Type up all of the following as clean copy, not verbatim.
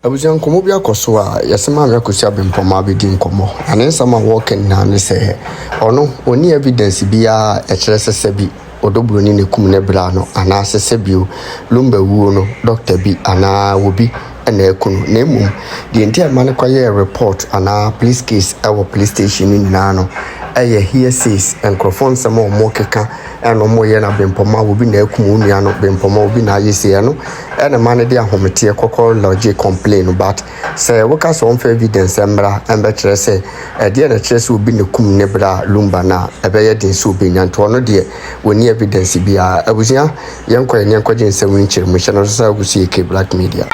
Abujan komo bi akoso a yesema me akosia Bempoma bi di nkomo ane sama walking na ne se ono oni evidence bia e kire sese bi Broni ne kum ne bra no ana sese bio Lumba wuo no doctor bi ana wobi na ekunu na emum the entire man kwaye report ana police case our police station ni na no eye here says enkrofon sama o mo keka eno mo ye na Bempoma wobi na ekum onua no Bempoma wobi na ayese no ene man de ahomete kokko lodge complain but say woka so on evidence emra embe kire say e de na kire say obi na kum ne bra Lumba na ebe ye den so obi nyanto no de woni evidence bia abusia yenko yenko nsem nchire mo hye no so agusi eke black media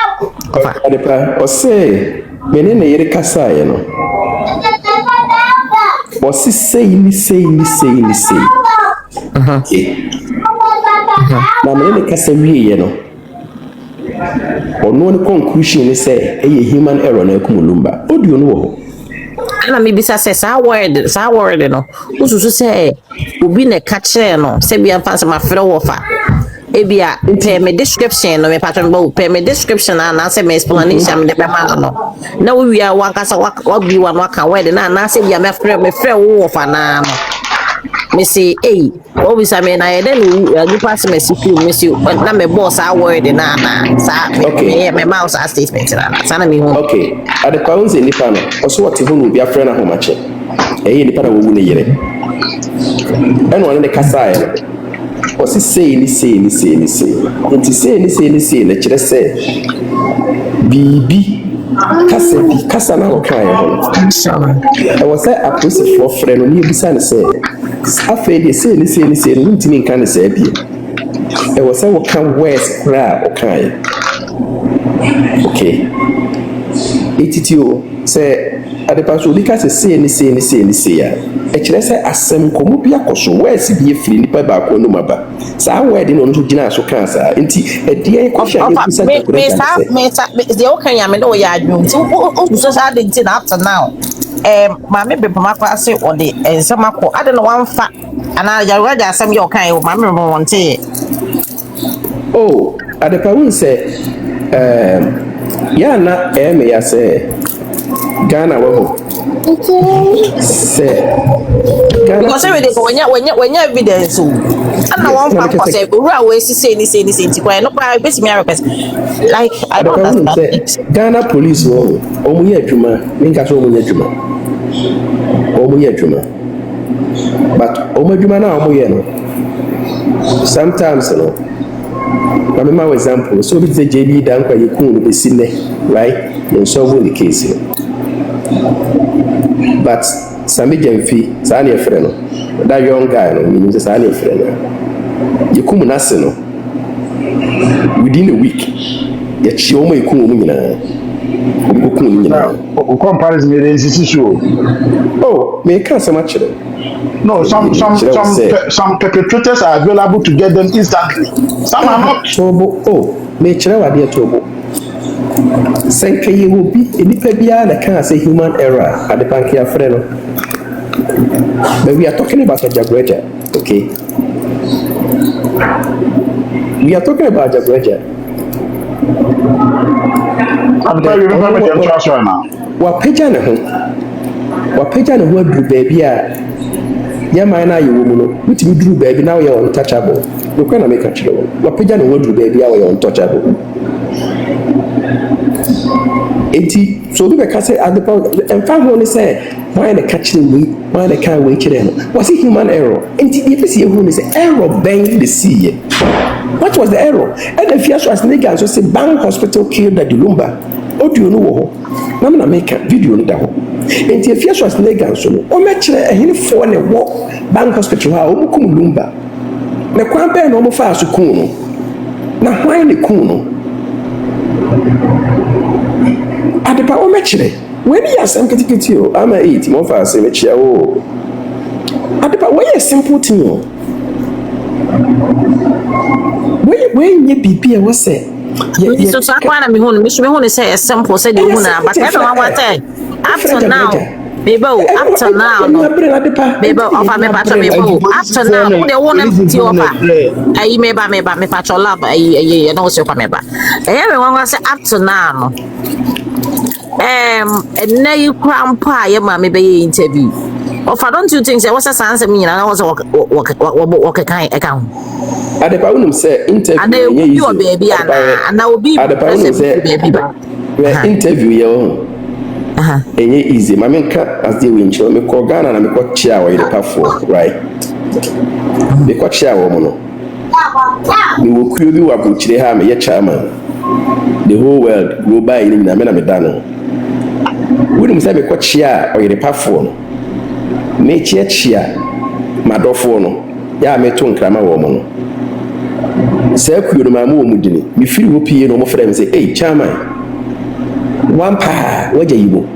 Adepa ose menene yere kasa ye no ose say na menene kasa wie ye no ono ne conclusion ni say eye human error na ekum Lumba audio no wo ana me bisa say sa word no ususu say obi ne ka kire no say bia fancy ma frɛ wo fa ebia pay me description no me patron bo pay me description na say me explanation me de be ma no na we wia wan kasa wa bi wan waka word na say bia me frɛ wo fa na no me say obi say me na ye den you pass me secure me say na me boss a word na sa me mouse a statement na sana me hu okay ade kwa unze nipa no oso wote hu no bia frɛ na homache nipa na wo wu ne yere eno ne kasa ye Osi say ni nti say na kire say bibi kasa na okan ye ho e wo say apostle for friend no ni bisa ne say afa dey say ni no ntimi nka ne say bie e wo say wo kan west kra okan ye okay etitio say adepa so lika say ni ya e kire say asem komo bia koso west bie firi nipa ba ko no maba sa word no nso gina so kan sa nti e de ko hia ni bisa me de o kan ya me do ya adwum ti o so sa de na after now ma me Bempoma kwa say o de ensema ko ade no wan fa ana ya asem ye o kan e ma me mo wonte adepa won say ya na me ya say Ghana wo say Ghana because we dey go when evidence o and na one fact say owura we say ni nti kwa no kwa besi me request like I don't understand Ghana police wo omuye adwuma ninka so omuye adwuma but omuadwuma na omuye no sometimes no I remember an example so be say JB dan kwa yekun no be sine right you solve the case but Sami Jemfi sa na friend no that young guy no mean say sa na friend no yekum na se no within a week ya chi o mo yekum o nyina comparison is issue me can so much no some perpetrators are available to get them instantly some are not me chere wa dia tobo senke ye will be enipa bia na can say human error at the bank ya freno but we are talking about a Jagreja, okay, we are talking about Jagreja. Wa peja na ho aduru baby a ya man na you mu no mutimi duru baby now you untouchable no kwa na make a chiro wa peja na ho aduru baby a you untouchable enti so do be ka say at the and fa ho ni say why the catching we why the can we chire no was it human error enti if see who ni say error bang the see what was the error and the fear as nigga so say Bang hospital killed the Lumba audio no wo ho na make a video no da ho enti if fear as nigga so no o me chire ehini fo ne wo Bang hospital ha o kum Lumba na kwan be no mo fa so kun no na why ne kun no adepa o mechire when you asem ketiketi o ama 8 mo fa asem mechia o adepa we a simple thing o we nye bibi e wo say so so akwa na me hu say simple say dey hu na but I don't want to up to now Maybe up to now, no. Maybe offer me patch maybe up to now. Who they want them to offer? I me patch all up. I know so come me. Everyone was say up to now. And now you grandpa, your mommy be interview. Offer don't you think there was a sense of me and I was walk kind account. At the Paunum say interview. And they you a baby and I will be at the Paunum say interview your Any easy. My main cat as the winch, me call Ghana and me call chair in the path for right. Me call chair woman. Me will crew you up which they have me, chairman. The whole world go by in a medano. Wouldn't say me call chair or in the path for me chair, my dofono. Ya me ton crama woman. Say, could my mum me feel whoopee no more friends say, hey, chairman. One pa, where you go?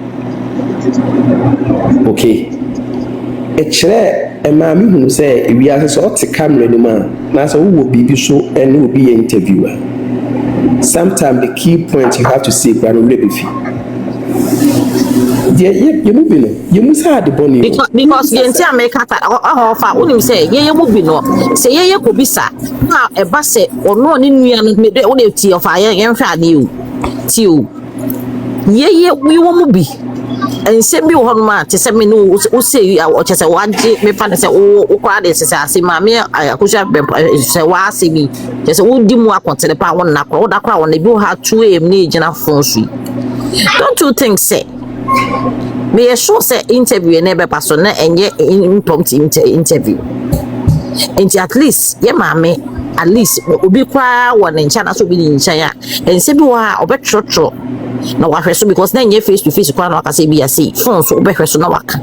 Okay. A chair, a mammy who say, we are so to camera the man. Now, so who will be so and who will be an interviewer. Sometimes the key point you have to say, but I'm ready. Yeah, you're moving. You must have the bonnie because the entire make offer. When you say, yeah, you moving no. Say, yeah, you could be sir. Now, a basset or no in me and made the only tea of fire and fat you. Tea. Yeah, we won't be. And send me one man to send me no who say you are just a 1 G. Me fan say, oh, crowd is a see, mammy. I could have been say, why see me. Just a would do more to the power one knock or that crowd when they do have 2 a.m. need enough for free. Don't you think, say? Me a short say interview never person and yet impromptu interview. And at least, yeah, mammy, at least will be quiet one in China, so be in China and say, or better. No wa hweso because na nye face to face kwa na waka say bia say phone so be hweso na waka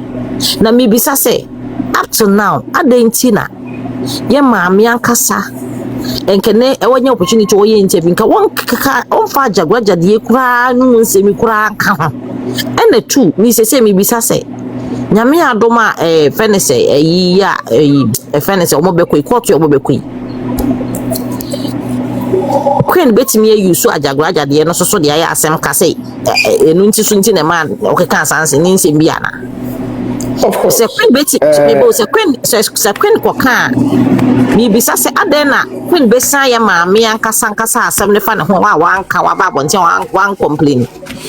na me bisa say up to now adentina ye maami ankasa enkene e wanya opportunity wo ye interview nka won kaka on fa jagwaja de kura nu nsemi kura ka ho ene two ni say me bisa say nyame adoma fenese yi ya fenese omo be koi court omo be koi Queen betimi you so ajagraja de no so de aye asem ka say enu nti so nti na man okeka sanse ni nsem bia na of course se Queen betimi bo se Queen ko ka mi bisa se adena Queen besan ya ma me ankasa asem ne fa ne ho wa anka wa ba bonte wa complain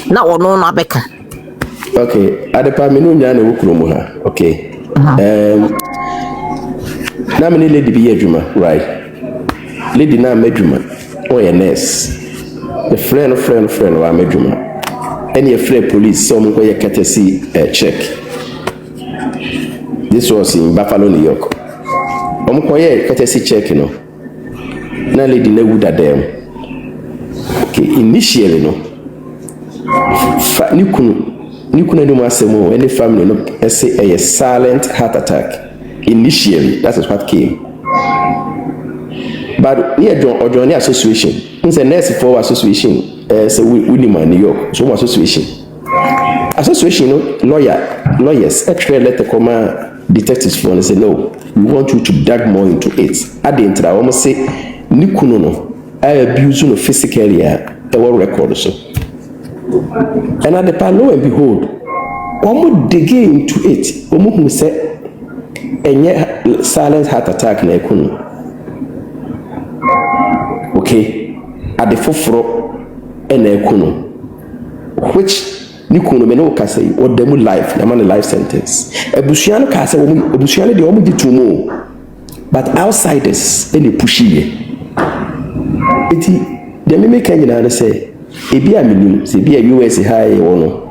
na ono no abeka okay adepa me no nya na wukuro mu ha okay na me lady bi adwuma right lady na medwuma oh yeah nurse the friend wa medwuma any a friend police so mo go ye courtesy check this was in Buffalo, New York mo ko ye courtesy check no na lady na wuda dem okay initially no ni kunu no asemo any family no say a silent heart attack initially that is what came. But near John association, it's a nurse for association, so we in New York, so association, lawyers, extra letter comma detectives for and say no, we want you to dig more into it. I didn't almost say Nikuno, I abuse you physically our record so. And at the pan, lo and behold, one more dig into it, who say and yet silent heart attack na Nikuno. Okay, at the foforo and a which Nikuno me no ka say what them life, the man life sentence. Ebusiano ka say Ebusiano de omo di tumo, but outsiders any pushy. Iti the me can you say ebi a minim say bi a US high ono.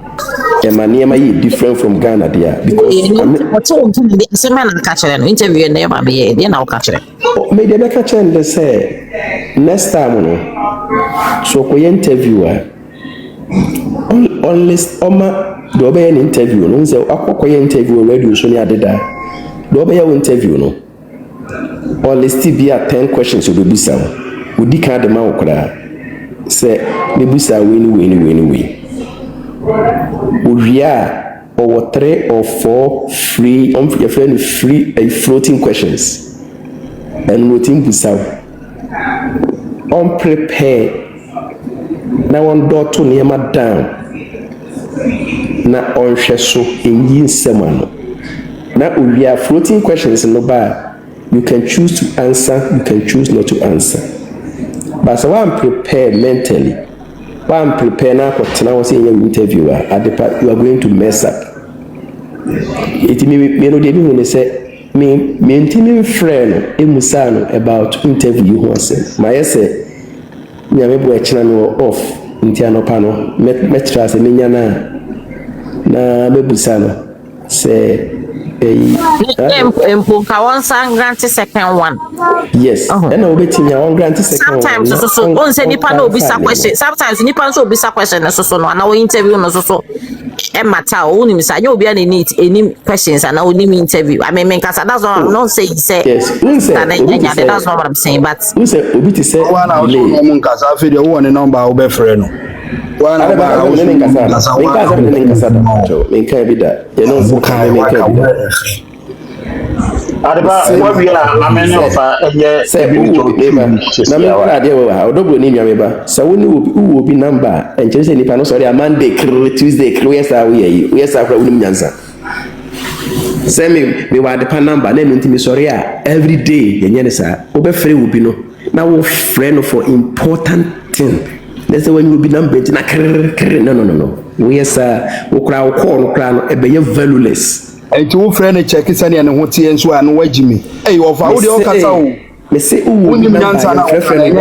Emaniema yi different from Ghana there because what's all the semen catcher and interview never be a dinner catcher. Maybe I catch and they say next time no so ko interviewer unless oma do be an interview no say akoko interview radio so ni adeda do be your interview no unless be at 10 questions you do bisa udi ka de ma okra say me bisa we Uria or 3 or 4 free your friend free floating questions and routine bisa unprepared now on door to near down na onhwe so enyi nsɛm ano na we are floating questions no ba you can choose to answer you can choose not to answer but so I'm prepared mentally I'm prepared now for tonight was in interview at the part you are going to mess up it me no dey me say me intimi friend emusano about interview ho say my say nyame bo ekina no off ntia no pa no metra se menya na mebusa no say Ka one sang grant second one. Yes. And obetinya one grant second sometimes one. So on say nipa no obisa question. Sometimes nipa so obisa question so no na we interview no so e matter o ni misa you obi an need any questions and na we need interview. I mean that's what I'm not saying say. Yes. That's not what I'm saying but who say obi ti say one out no mun kasa fe de wo ne number wo be frɛ no. One out wo ne kasa. Me ka bi da. You know so ka me ka bi da. Adeba what we are na me no fa enye ebi to na me kra de wo ha odobro ni nwa me ba sa wo ni obi number en chere say nipa no sorry Monday Tuesday yes kra wo ni nyansa say me wa de pa number na me ntimi sorry every day yenye ne sa wo be free wo bi no na wo friend for important thing let's say when you be number na no we yes wo kra wo call no kra no e be valueless. Enti wo frɛ ne check sane ne ho tie nso anu wagimi wo fa wo de o kasa wo me say wo ni nyansa na frɛ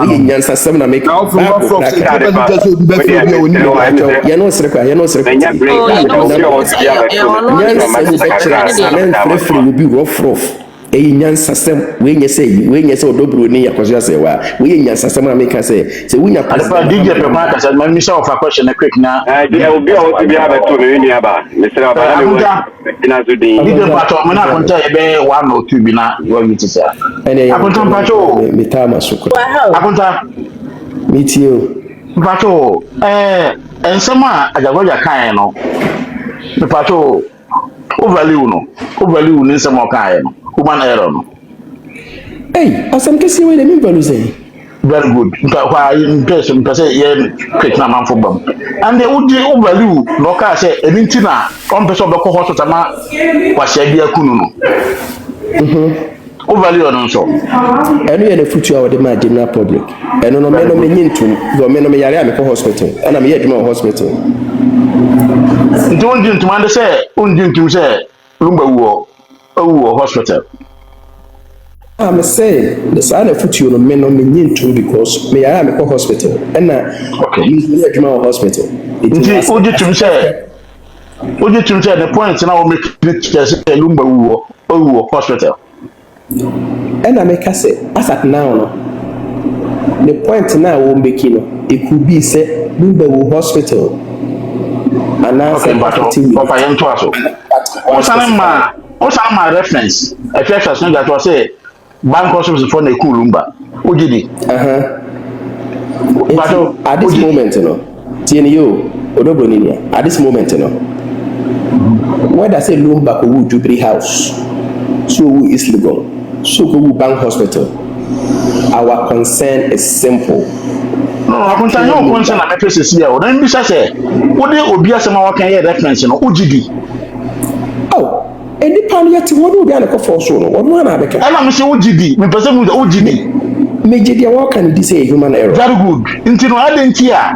ne nyansa sam na make na wo from ya no sere kwa frɛ wo bi rough nyansa sam we nye say odobro ni yakoso say wa we nyansa sam na make say wunya pa DJ Peppa ka say me say of a question quick na obi a wo bi abeto me ni aba me say aba na we ina zo din DJ Peppa me na konta e be 1 or 2 bi na wo mi tisa akonta mpacho me ta masukura akonta me tio mpacho ensema ajagoja kan no mpacho o value ni nsema kan no human error no hey asam kesi we dey mean value say very good kwa impression say ye quick na man for bam and the o value no ka say eninti na on person be ko hospital ma kwa sha bia kunu no o value no so enu ye na futu a we dey ma general public enu no me nyintum do me no me yare am ko hospital ana me ye dwuma hospital don't you man say unjintum say Lumba wo hospital I'm saying the sign of future no me no me nyintum because me yare am ko hospital and okay me ye dwuma hospital ujitum say the point na o make say Lumba wo hospital and I make say as at now no the point now we making no it could be say Lumba wo hospital and now okay but papa yen to aso o ma reference e first no that was say bank hospital for na Lumba ojidi but at this moment you know TNU odobro ni at this moment you know when I say Lumba ko Jubilee house so who is legal so go bank hospital our concern is simple no akunta yo concern na mepese here o dan bi say wo de obi asema wa kan ye reference no ojidi any pan yet what will be an for so no one abeka ala me say ojidi me pese mu ojidi me jidi wa kan this a human error very good nti no adenti a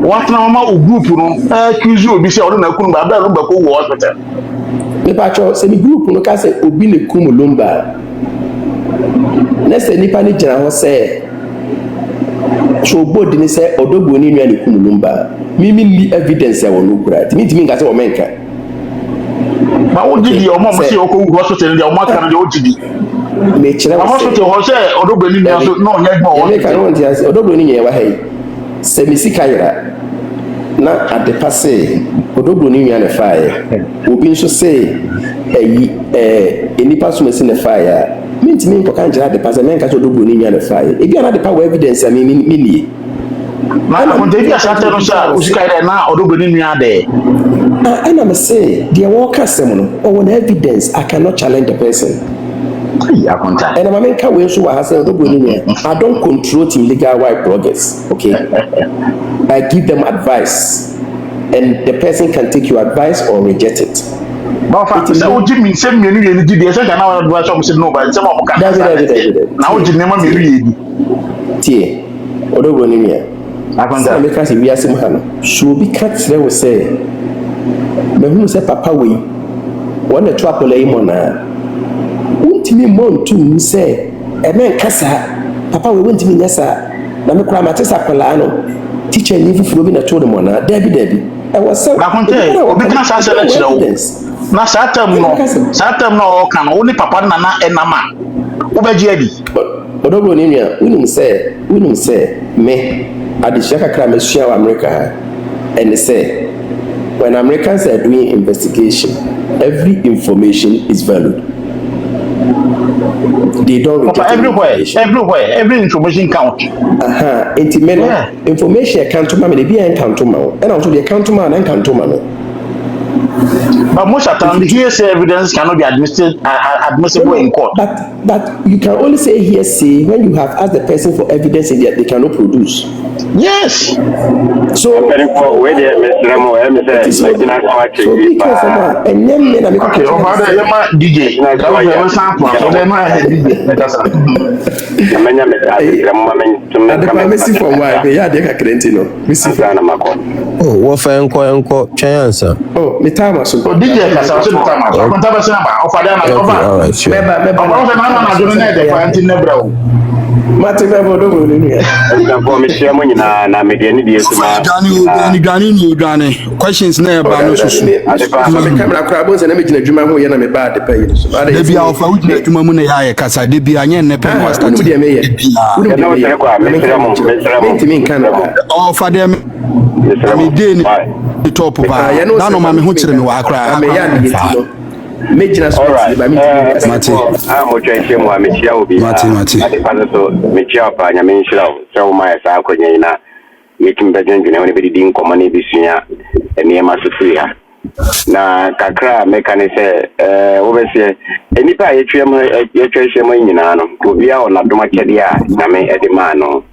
what na mama o group no accuse obi say o na kunu ba ba Lumba ko wo hospital me pa cho say me group no ka say obi ne kum Lumba na say nipa ni jira ho say so body ni say odogbo ni nua ne kum Lumba mimi ni evidence ya wonu kura timi nga say o menka ba ojidi o mo say o ko hospital ni o ma kan de ojidi me kire wa hospital ho say odogbo ni nua so no nya gbo o me kan won dia say odogbo ni nua wa hey say me sika yira na ade passe odogbo ni nua ne fire obi nso say enipa so me se ne fire minti min ko kan jira de passe men ka so odogbo ni nua ne fire e bi ana de power evidence a me ni na ko de bi asate no sha usika yira na odogbo ni nua de and I'm say the worker semono or one evidence I cannot challenge the person. Yeah, contact. And I'm making way so I don't control team legal white bloggers. Okay, I give them advice. and the person can take your advice or reject it. But so Jimmy send me any idea. Say can I advise you say no, but some of can. Now Jimmy never me. Tie. Odo Broni me. Akwanta me ka se wiase mu ha no. So bi ka kire wo say. Me hu say papa we. Won the trap ole mo na. Untimi mo ntum say e men kasa. Papa we untimi nyasa. Na me kura ma tesa kola no. Teacher ni fufuro bi na to dem na. Debi. I was so. Akwanta obi kan sa say na kire wo. Na satam no o kan oni papa na enama obaji adi Odo Broni me unum say me adisha kakra me sua America and say when Americans are doing investigation every information is valued. They don't reject every information count. Intimate information count to me they be count to me and also they count to me and count to me. But most of the time, hearsay evidence cannot be admissible in court. But you can only say hearsay when you have asked the person for evidence and yet they cannot produce. Yes. So be careful, man. And then men are okay. Over there, DJ. Oh, what for enko chance? Oh, me time so. Oh, DJ kasa so time. Akonta be na ba. Ofa there na over. Mate bebo do Broni ni. For me share money na me dey need yesu ma. Gani questions na ba no so. Me camera kra bo se na me gina dwuma ho ye na me ba de pay. De bia ofa wo gina dwuma mu na ya kasa de bia nye ne pe was start. Me me ye. Me kana. Ofa de me dey ni top ba. Na no ma me ho kire me wa kra. Me ya ni yeti no. Mejina sport ba mi Mati mo twenche mo amechia obi Mati ade pa so mechia pa nya menhira so wo ma esa akonya ina yetim bedwendwene woni bedi din komo na bisua ene ma sofia na kakra mekane se wo be se enipa yetwehye mo nyina no obi a ona doma kede a na me ede ma no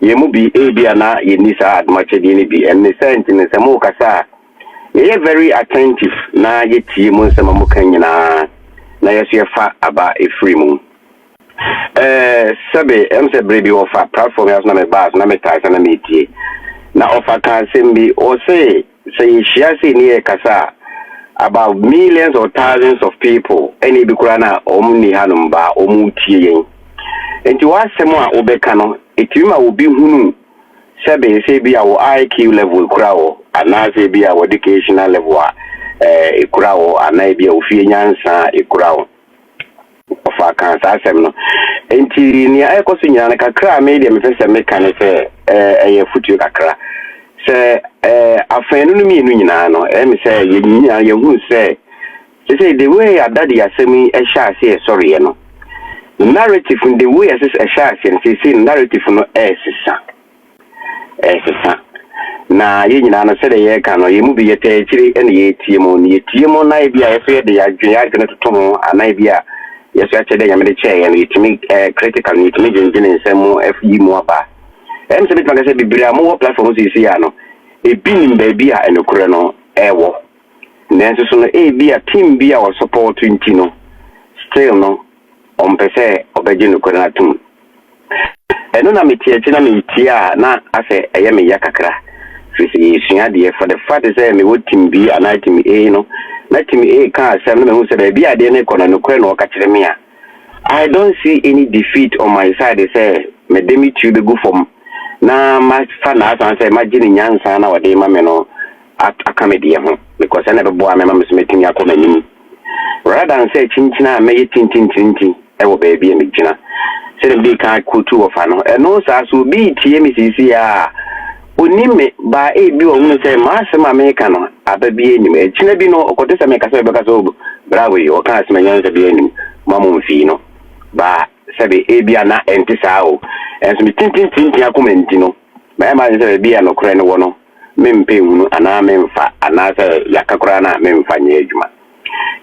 yemu bi ebia na yenisa adoma kede ni bi enne senti ne se mo kasa ye very attentive na yetie mu nsema mu kan nyina na yeso yefa aba efri mu sabe emse brebi ofa platform yas na me bas na me tais na me tie na ofa kan sembi o say shia say ni e kasa about millions or thousands of people any bi kura na omni hanum ba omutie yen enti wasem a obeka no etuma obi hunu sabe say bi awo IQ level kura wo anase bi awo educational level a ekura wo anai bi ofie nyansa ekura wo ofa kan sa asem no enti ni ayekoso nyana kakra me dia me fese me kan se eye futu kakra se afenu no mi nu nyina no me se ye nyina ye hu se the way adadi asemi e sha se sorry no narrative in the way as a sha se narrative no esisa na ye nyina no se de ye kan no ye mu bi ye te chiri ene ye tie mo na e bia ye fe de ya dwen ya dwen to mo ana bia ye so ache de ya me de che ye no yitimi critical ni yitimi gengen nsemu FE mu aba em se bitanga se bibria mo platform si ya no e bi nim ba bia enokure no ewo nenso so no e bia team bia o support twinti no still no on pese obeje no kore na tum eno na metie na metia na ase eye me yakakra fisi suya de for the fact is me what team B and team A no na team A can asem no me hu se be bia de ne kono no kore no ka kire me a I don't see any defeat on my side say me demi tu be go from na ma fa na say imagine nyansa na wode ma me no akamedie ho because I never boa me ma me metimi akoma nim rather than say chinchina me tintintintin e wo baby me gina say dem dey kan kutu of ano e no sa so bi tie me sisi a onime ba e bi o hunu say ma asema me ka no ababi enim e china bi no okote say me ka say be ka so bravo yi o kan asema nyanza bi enim mamu mfi no ba sabe e bi ana entisa o enso me tintintin akoma nti no ma say bi ana kure ne wo no mempe hunu ana memfa ana say yakakura na memfa nye adwuma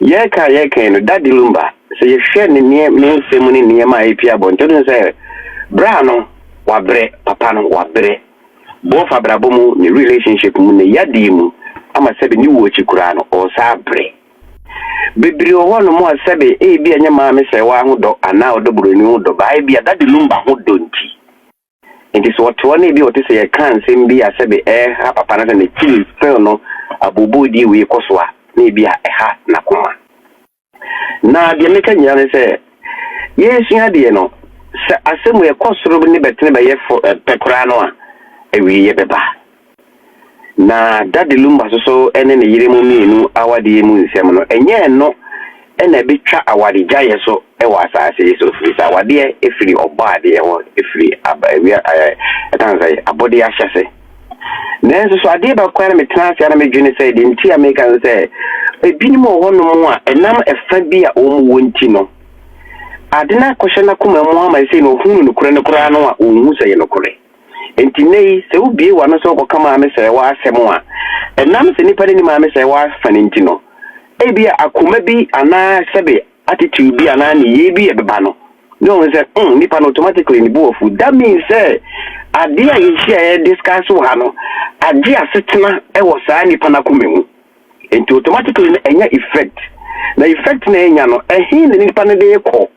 yeka no daddy Lumba say ye hwe ne me nsemu ne ne ma epia bo nto say bra no wabre papa no wabre both abrabomu ni relationship mu ne yadi mu ama sebe ni wo chikura no o sabre bebiri o wono mo sebe e bia nya ma me se wa ho do ana o do Broni ho do ba e bia dade Lumba ho do nti nti so to na bi o te se ye kan sem bia sebe ha papa na ne chi fe no abubu di we koso a na bia ha na koma na de me kan nyane se yesu ade no asemu ye kosoro ni betene be ye pekura no a ewi ye beba na dade Lumba so ene ne yire mu mienu awade mu nsem no enye no ena betwa awade gyaye so e wa asase so fisa awade efiri obade e wo efiri abawia etanzai abode ahyase nenso so ade ba kwara metranse ana medwene sai de nti America sai ebinim ohono mu a enam efa bi a omu wonti no adena kwhye na kuma mu ama sai no hunu no kura no a onhu sai no kure enti nei se ubie wa no so ko kama me sai wa asem a enam se nipa ni ma me sai wa fane nti no ebia akoma bi ana sebe attitude bi ana ni ye bi ebeba no no we say nipa no automatically ni bo ofu that means say ade a ye share discuss wo ha no ade asetena e wo saa nipa na komemu enti automatically enya effect na effect na enya no ehin ni nipa ne de ko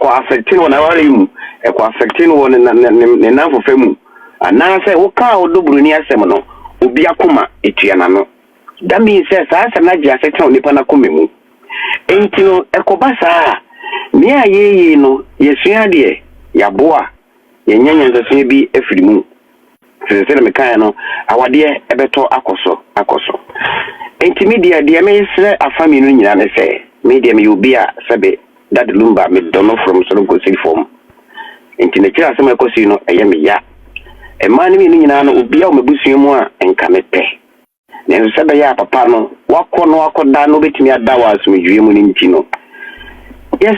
affect no na ware mu affect no ne na fofemu ana say wo ka o do Broni asem no obi akoma etuana no that means say saa na ji asetena nipa na komemu enti no ekobasa ni ayeye no yesua de yaboa yenyanya nzase bi efirimu sese na mekan no awade ebeto akoso enti media de me sre afami no nyina ne se media me obi a sebe dade Lumba me dono from so go see form enti ne kira asem ekosi no eye me ya e man mi no nyina no obi a o mabusua mu a enka mepe ne sebe ya papa no wakoda no betimi adawa asumdwie mu ni nti no yes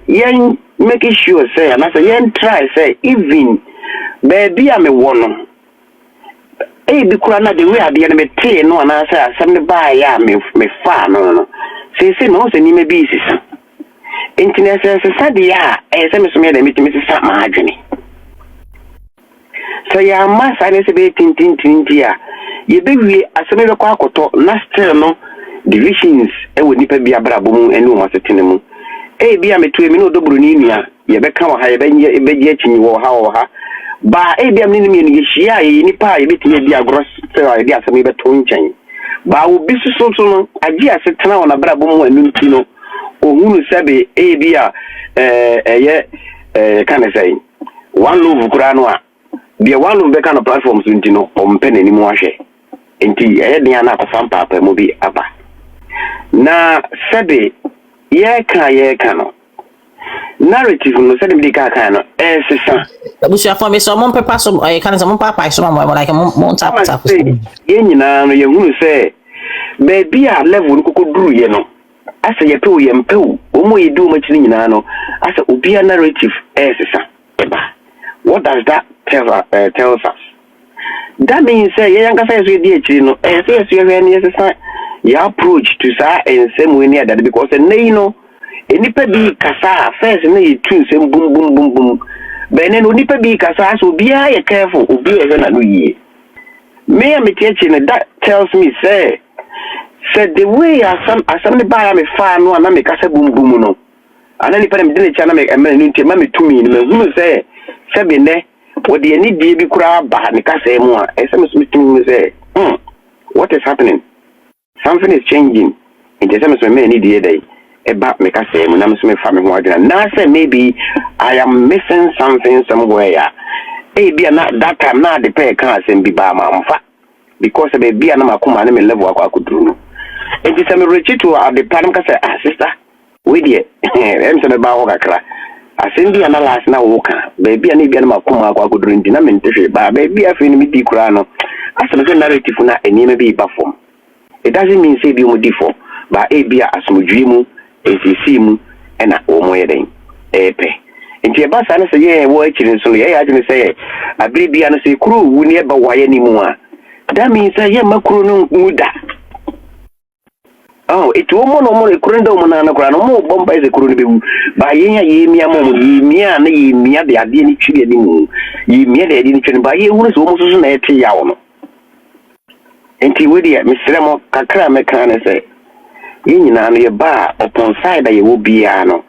yen make sure say and say yen try say even baby am wono bi kura na de we ade na me tie no na say asem ne ba ya me fa no say no say ni me bi sisa internet say de ya say me so me de me sisa ma adwene so ya ma say ne say be tintin dia ye be wi asem be kwa akoto na still no divisions ewo nipa bi abrabo mu enu mo setene mu bi ametu emi no do Broni nua ye be ka wa ha ye be je chinyi wo ha ba bi am ni mi ni hia ye nipa ye betinye bi agro se wa ye asem be to nchen ba wo bi so no agi asetena wona abrabo mu enu nti no ohunu sebe bi a kan say one love kura no a bi one love be kan platforms nti no o mpe nani mu ahwe nti dia na akofa papa mu bi aba na sebe ye ka no narrative no sebe di ka no sisa abusia for me so mon papa so kan so mon papa so mo like mon tap ye nyina no ye hunu se baby a level ko duru ye no asa ye pe o ye mpe o mo ye du ma chini nyina no asa obi a narrative sisa eba what does that tells us? That means say ye yanga say so di chiri no say so ye ne sisa your approach to sa and same way near that because you know nipa bi kasa first na you tune same boom boom boom boom but then nipa bi kasa so be careful obi e na no yie me am teaching that tells me say the way asam ne ba me fa no na me kasa boom boom no ana nipa me de na me nti ma me tumi me hunu say be ne what the any die bi kura ba me kasa mu a ese me so tumi say what is happening? Something is changing. In the sense of many day, about make us say, when I'm some family more than now, say maybe I am missing something somewhere. Maybe that time now the pay can't send be by my because a baby and I'm a command level I could do. And it's a rich to the plan can say, sister, with you. I'm saying about Wakra. I send the analyze now, Walker. Baby, and even my command I could drink dynamic, but baby, I feel me be crano. As a narrative for not and maybe perform. It doesn't mean say be mo differ, but be asumdwi mu, esisi mu, na omo yeden. Epe. Nti eba sa na say ye wo akiri so ye agene say abiribia na say kuru wu ne ba waye ni mu a. That means say ye makuru no muda. Oh, it wo mo no mo kuru ndo mo na na kura no mo bomba ise kuru ni be wu. Ba ye nya ye mia mo ye mia na ye mia de ade ni twiri ni mu. Ye mia de ade ni twiri ba ye hu no so mo so na ete ya wo no. enti we dey mesrɛ mo kakra meka ne sɛ yen nyina no ye ba upon side that ye will be ano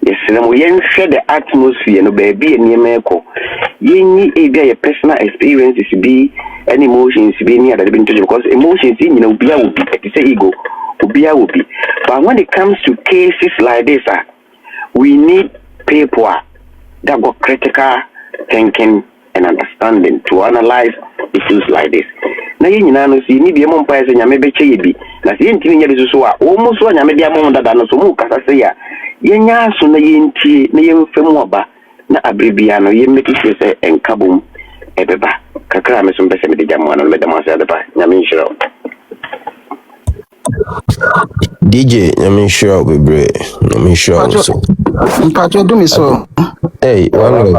yesrɛ mo yen hwɛ the atmosphere no ba bi enema ekɔ yen e bia your personal experiences be any emotions be near that been because emotions nyina obi a will be it say ego obi a will be but when it comes to cases like this we need people that got critical thinking and understanding to analyze issues like this. Na yin nyina no si ni bi mo mpa ese nyame be cheye bi na se yin timi nya bi so a wo mu so nyame dia mo dada no so mu kasa se ya yenya so na yin tie na yin fam oba na abrebia no yin make sure se enkabom ebeba kakra me so mbese me de jamo no me de mo se adeba nyame nshiro DJ nyame nshiro bebre nyame nshiro so mpacho do me so hey one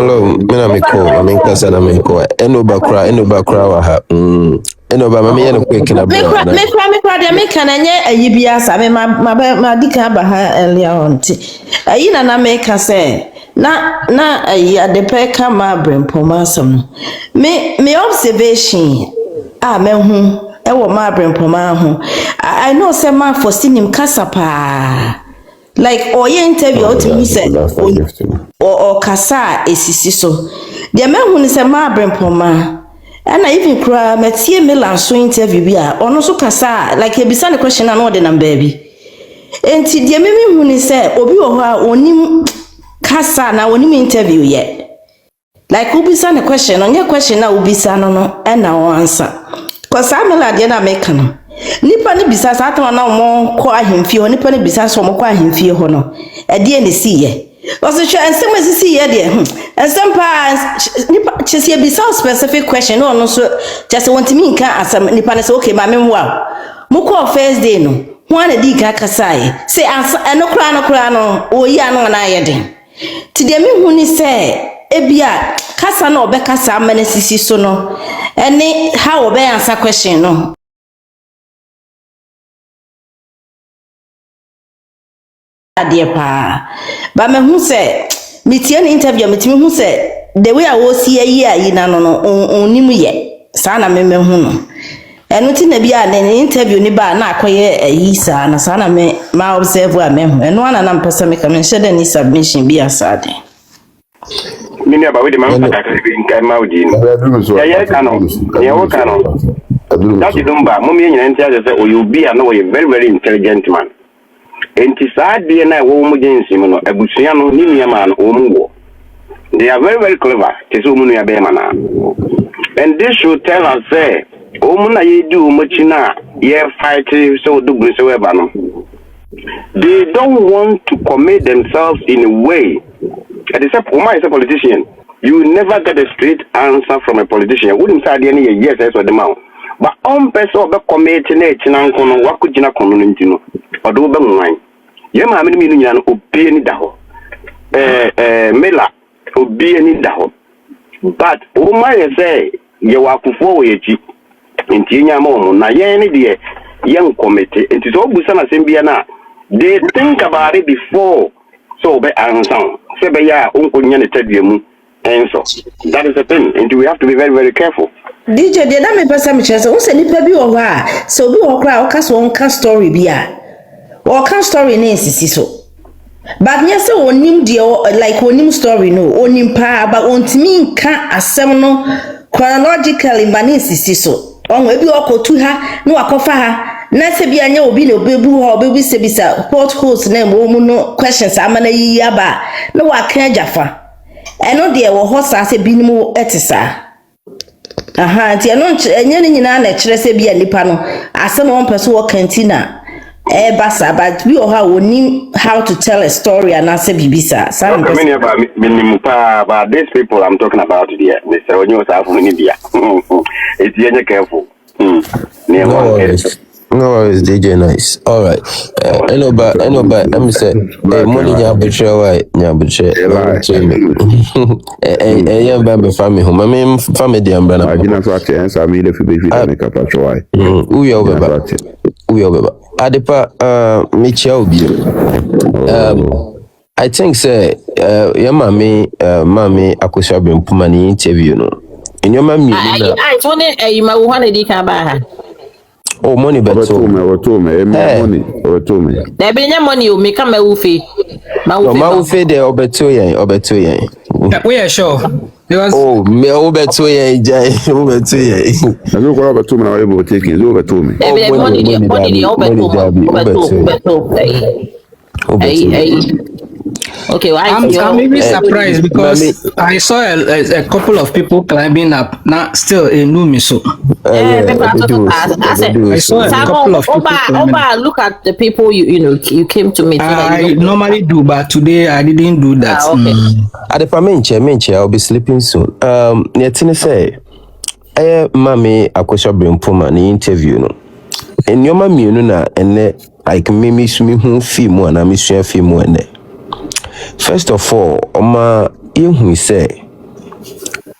love me na me call I mean kasa na me call eno bakra wa ha eno ba me no quick na bro me kra de me kan anye ayi bia sa me ma dika ba ha earlier on ti ayi na me ka se na ayi adepe ka ma Bempoma sam me observation me hu e wo ma Bempoma ho I know say ma for sinim kasa pa like oye interview to me say or kasa esisi so de me hu ni say ma Bempoma and I even cry metie me lanso interview bi a ono so kasa like ebisa ne question na no de number bi enti de me hu ni say obi wo ho a onim kasa na onim interview ye like ubisa ne question onye question na ubisa no na o answer cause amela de na make no nipa ne bisa sa atama na mo ko ahemfie ho nipa ne bisa so mo ko ahemfie ho no e de ne si ye also ensem asisi ye de ensem pa nipa chese bisa specific question no so just want me nka asam nipa ne say okay ma me wa mo ko first day no ho ana di ka kasai say no kra no oyi anu na ye den ti de me hu ni say ebia kasa na obekasa amane sisi so no ene how obe answer question no adie pa ba me hu say metie no interview metimi hu say the way I was here ayi na no onimu ye sa na me hu no eno ti na bia na interview ni ba na akoye ayi sa na sa na me ma observe a me hu eno ana na mpesa me ka me shede ni submission bi asade mini aba we de man pataka bi nkai maudi no ya kano ya wo kano that Lumba mo me nyina ntia say oyobi a no very very intelligent man enti saa de na wo mu gensi mu no abusua no ni nua no wo mu wo they are very very clever teso mu nua be mana and this should tell us say o mu na ye di o mu chi na ye fight so do gbe so eba no they don't want to commit themselves in a way and except Uma is a politician you never get a straight answer from a politician wouldn't say any yes as or the mouth but on person be commit na china nkono wakugina kono ntino odo be nwan ye ma me ni nyina no obi ni da ho mela obi ni da ho but Uma ye say ye wakufo wo ye chi nti nya ma omo na ye ni de ye nkomete nti so obusa na sembia na they think about it before so be answer say be ya onko nya ne tabiemu enso that is the thing and we have to be very very careful DJ de na me pesa me chese wo se nipa bi wo ha so bi wo kra wo ka so nka story bi a wo ka story na esisi so but nya se onim de like onim story no onim pa but ontimi nka asem no chronologically ma na esisi so onwe bi okotu ha na wakofa ha na se bi anya obi na obebu ha obebu se bisa port host na mu no questions amana yi aba na waka ajafa eno de wo ho sa se binimu etisa aha ti eno enye ni nyina na kire se bia nipa no asem won person wo cantina basa but we all how to tell a story and answer bibisa some many about minimum but these people I'm talking about here they say when you have money dia it's you careful no it's DJ nice all right anybody let me say money nya butcher why nya butcher yeah baby family home I mean family dey umbrella agina so ate ensa mi le fi be fi na ka patcho why we over adepa Michia obi I think say yeah mami akosua Bempoma ni interview no In your mammy, I told you my one of the oh, money better. Money. There be no money, you make a maufi. Maufe de Obetuyen. We are sure. Because Oh, me Obetuyen, Jay, Obetuyen. I look over to me, I will take it over to me. There be money, okay, well, I'm even surprised because I saw a couple of people climbing up. Now, still a new miso. I saw a couple of people climbing up. Look at the people you came to meet. I normally do, but today I didn't do that. Okay. At the menche, I'll be sleeping soon. Netine say, mami akwesha Bempoma ni interview no. En your mami na ene like me hu film na me sua film ene. First of all, oma yehu say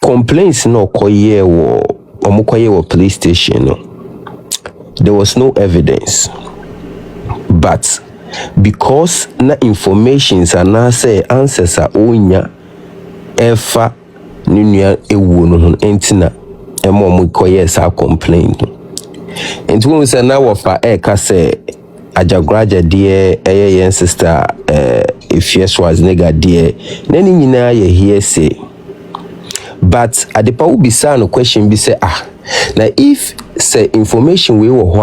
complaints no koye wo omukoye wo police station no. There was no evidence. But because na informations and say answers are onya efa nunua ewu no ho entina emo mukoye sa complaint. Enti won say na wo fa ka say ajagraja de yen sister if yes was nigga de nani nyina ye here say. But at the power be say no question be say now if say information we wo ho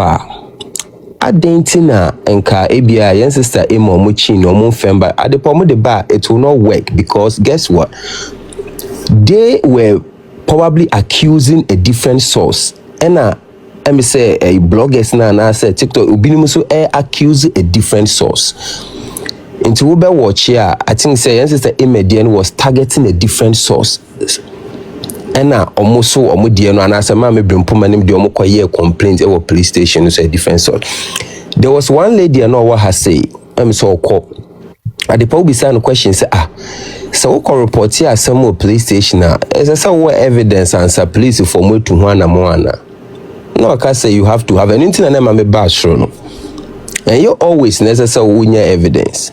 adentina enka ebia yen sister emo muchi no mo femba at the power the bar it will not work because guess what, they were probably accusing a different source and me say a bloggers na say TikTok ubinimu so accuse a different source. Into Uber watch here, I think say yen sister Imedian was targeting a different source. Ena almost so omudiano and as a man Bempoma name the omokoye complaint our police station is a different source. There was one lady I know what her say. So call at the public sign question say so call report here some police station as I saw what evidence answer police for more to one no I can say you have to have an internet name me bashro no. And you always necessary unya evidence.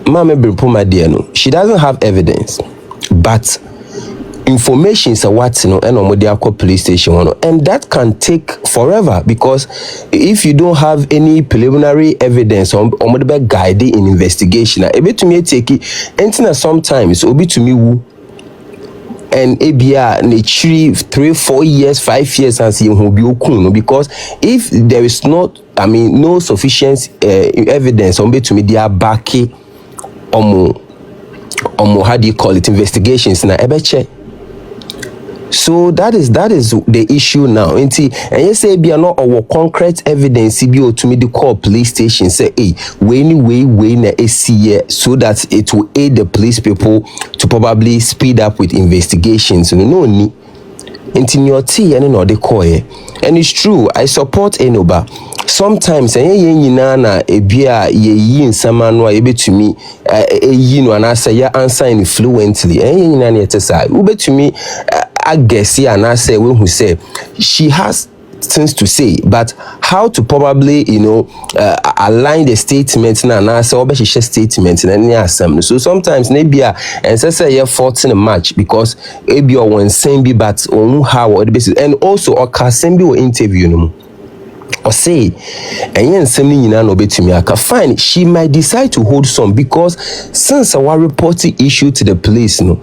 Mama Bempoma dear no, she doesn't have evidence, but information is what you know and omodiako police station one, and that can take forever because if you don't have any preliminary evidence or omodibe guide in investigation a bit to me take it entina sometimes obi to me wu and abia ne 3-4 years 5 years and see who be okun because if there is not no sufficient evidence on to me they are backing how do you call it investigations na ebeche. So that is the issue now. And you say be no or concrete evidence be to me the call police station say way na see so that it will aid the police people to probably speed up with investigations. No ni in your tea and no they call it. And it's true, I support Enoba. Sometimes na ebia ye yin samano ebe to me and I say ya answer fluently na yetesa ube to me I guess and I say when who say she has things to say but how to probably align the statements na and I say obe she statements and any assembly. So sometimes maybe and say you fault in a match because ebia one same be but on how or the basis and also or can be or interview no or say and yen semi nyina no betumi aka fine she might decide to hold some because since our reporting issue to the police no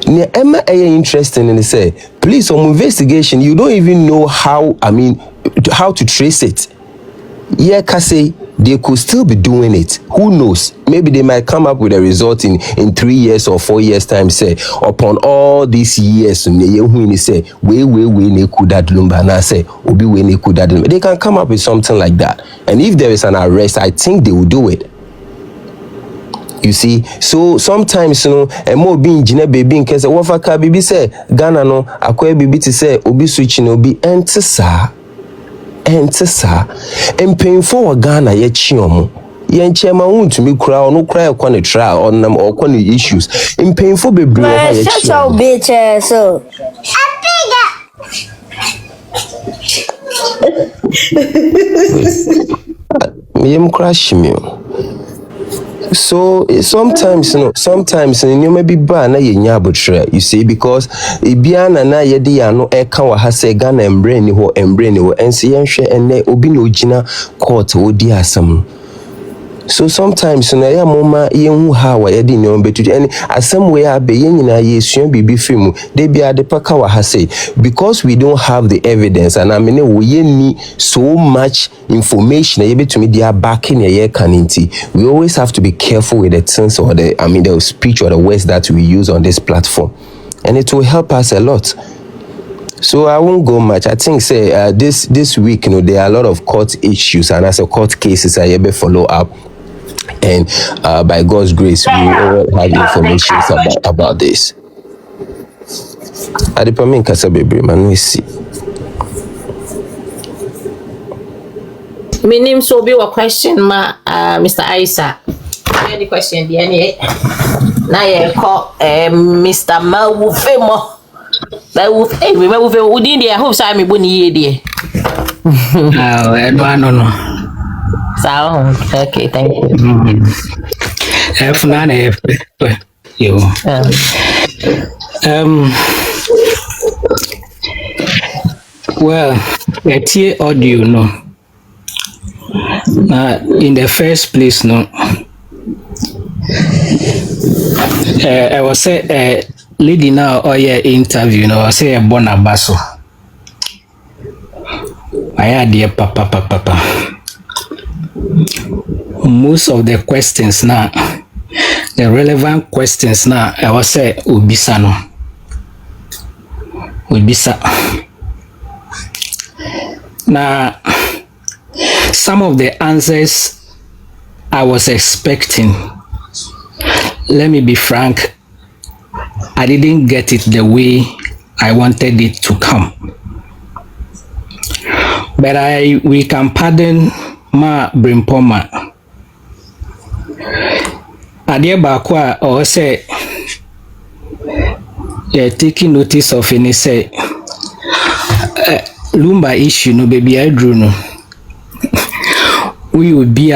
ne emma interesting and say police on investigation you don't even know how to trace it. Yeah, say they could still be doing it. Who knows? Maybe they might come up with a result in 3 years or 4 years time. Say upon all these years, say we ne kuda Lumba na say obi we ne kuda. They can come up with something like that. And if there is an arrest, I think they will do it. You see, so sometimes and more being Jine baby in case of Wafaka bibi say Ghana no akwe bibi to say obi switch no be entesa. And paying for Ghana yet chiomo. Yen chairman won't to me cry or no cry upon a trial on them or on the issues. In paying for baby. Shut your bitch ass up. Me crash me. So sometimes you may be bad na yenya abotre, you see, because ebia na yede ya no eka wa ha say Ghana embrain ni ho ense yenhwe ene obi na ogina court odi asam. So sometimes na ya moma yenhu ha wa yede ni ombetu and asem we abe yenyina yesua bibi film de bia de paka wa ha say because we don't have the evidence and I mean we yenni so much information able to me they are backing a year caninti. We always have to be careful with the things or the speech or the words that we use on this platform, and it will help us a lot. So I won't go much. I think say this week there are a lot of court issues and as a court cases I able follow up, and by God's grace we all have information about this. Adipamin kasa bebre man we see. My name so be a question ma Mr. Isa. Any question the any? Na ye call Mr. Mawufemo. Mawufemo udin dey hope say me boni ye dey. I don't know. So, okay, thank you. You. Well, let's hear audio no. In the first place, no. I was say lady now or your interview, no, I say a bonabaso. I had dear papa. Most of the questions now, the relevant questions now, I was say ubisa no. Ubisa. Now, some of the answers I was expecting, let me be frank, I didn't get it the way I wanted it to come. But we can pardon ma Bempoma. Adia bakwa or say taking notice of any say Lumba issue no baby I drew no. We would be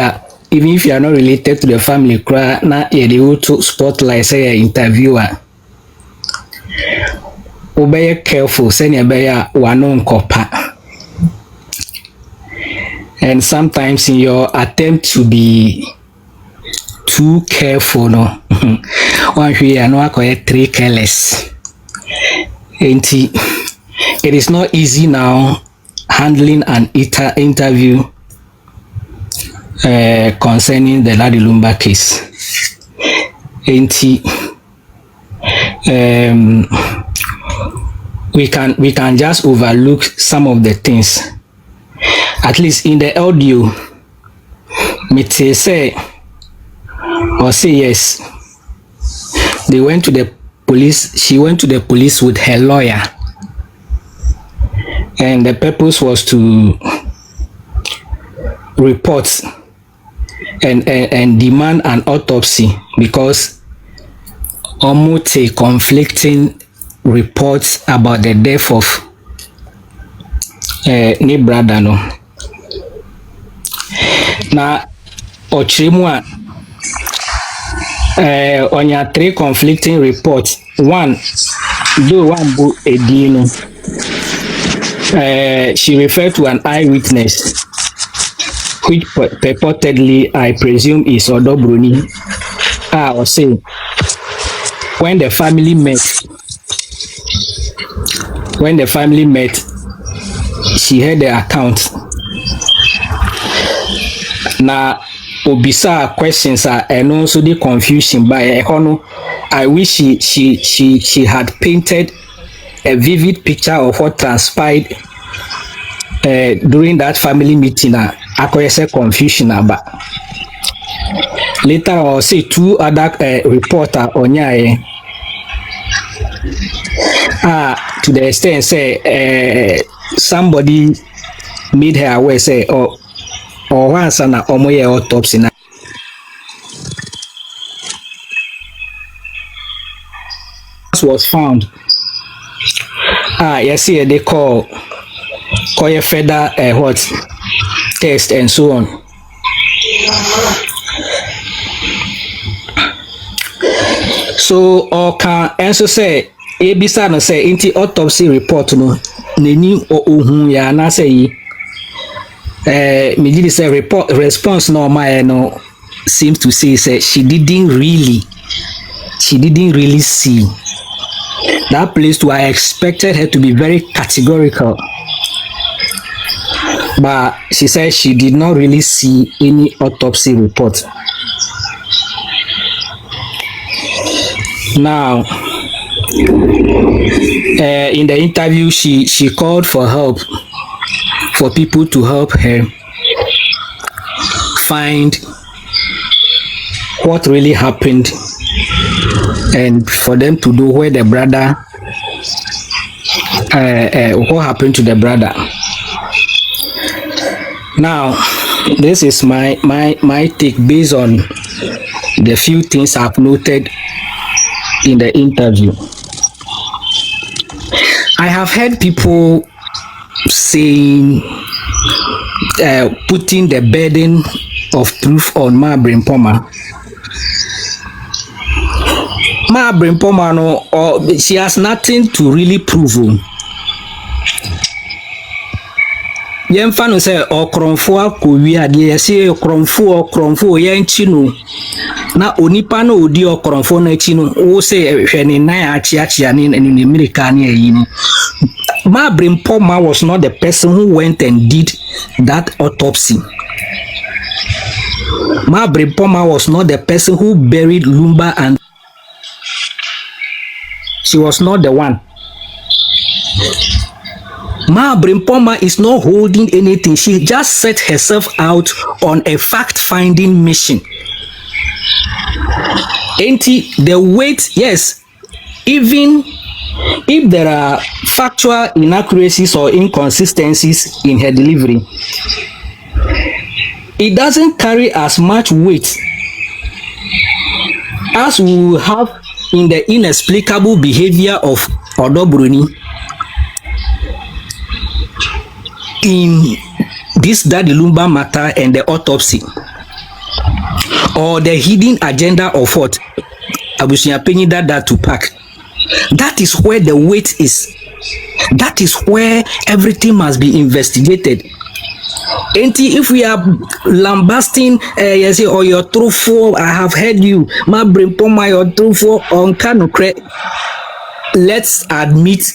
even if you are not related to the family cry na you to spotlight say interviewer. Obey careful say near one kopa. And sometimes in your attempt to be too careful, no, one here no I 3 careless. It is not easy now handling an interview concerning the Ladi Lumba case. We can just overlook some of the things. At least in the audio, me say or say yes. They went to the police. She went to the police with her lawyer, and the purpose was to report and demand an autopsy because almost a conflicting reports about the death of ni brother no. Na ochrimwa on your 3 conflicting reports. One, though one book edino. She referred to an eyewitness, which purportedly I presume is Broni. Or say when the family met, she had the account. Now, obisa questions are and also the confusion by I wish she had painted a vivid picture of what transpired during that family meeting. I say confusion about. Later, I'll say 2 other reporter on to the extent say somebody made her aware say or once an autopsy na was found. Yes, here they call a further what test and so on. So can answer say ebisa no say inti autopsy report no neni ohun ya na say me did say report response no my no seems to say she didn't really see that place too. I expected her to be very categorical, but she said she did not really see any autopsy report. Now, in the interview, she called for help, for people to help her find what really happened and for them to know where the brother, what happened to the brother. Now, this is my take based on the few things I've noted in the interview. I have heard people saying, putting the burden of truth on Bempoma. Bempoma, no, or she has nothing to really prove. Yemfa no say okromfo akowi ade say okromfo yenchi no na onipa no odi okromfo na chi no wo say hwe ne nan achiachia ne America ne ayi no. Bempoma was not the person who went and did that autopsy. Bempoma was not the person who buried Lumba, and she was not the one. Bempoma is not holding anything. She just set herself out on a fact-finding mission. The weight, yes, even if there are factual inaccuracies or inconsistencies in her delivery, it doesn't carry as much weight as we have in the inexplicable behavior of Broni in this Daddy Lumba matter and the autopsy, or the hidden agenda of what Abusia Penny that to pack. That is where the weight is. That is where everything must be investigated. And if we are lambasting, you say, oh, you're truthful, I have heard you, Bempoma, you're truthful, on Kanukre, let's admit,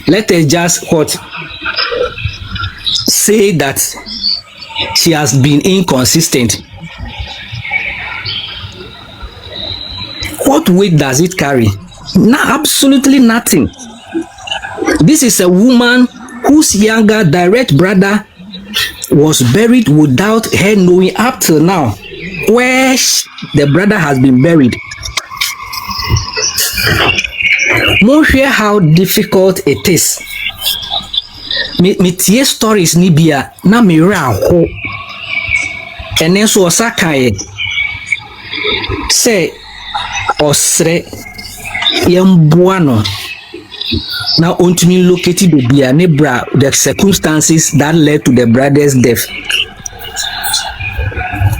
let us just what? Say that she has been inconsistent. What weight does it carry? No, absolutely nothing. This is a woman whose younger direct brother was buried without her knowing up till now where the brother has been buried. More hear how difficult it is. Me tie stories nibia na me ra ho. Ene so osakaye. Say osre yemboano. Now ontumi locate bebia nebra the circumstances that led to the brother's death.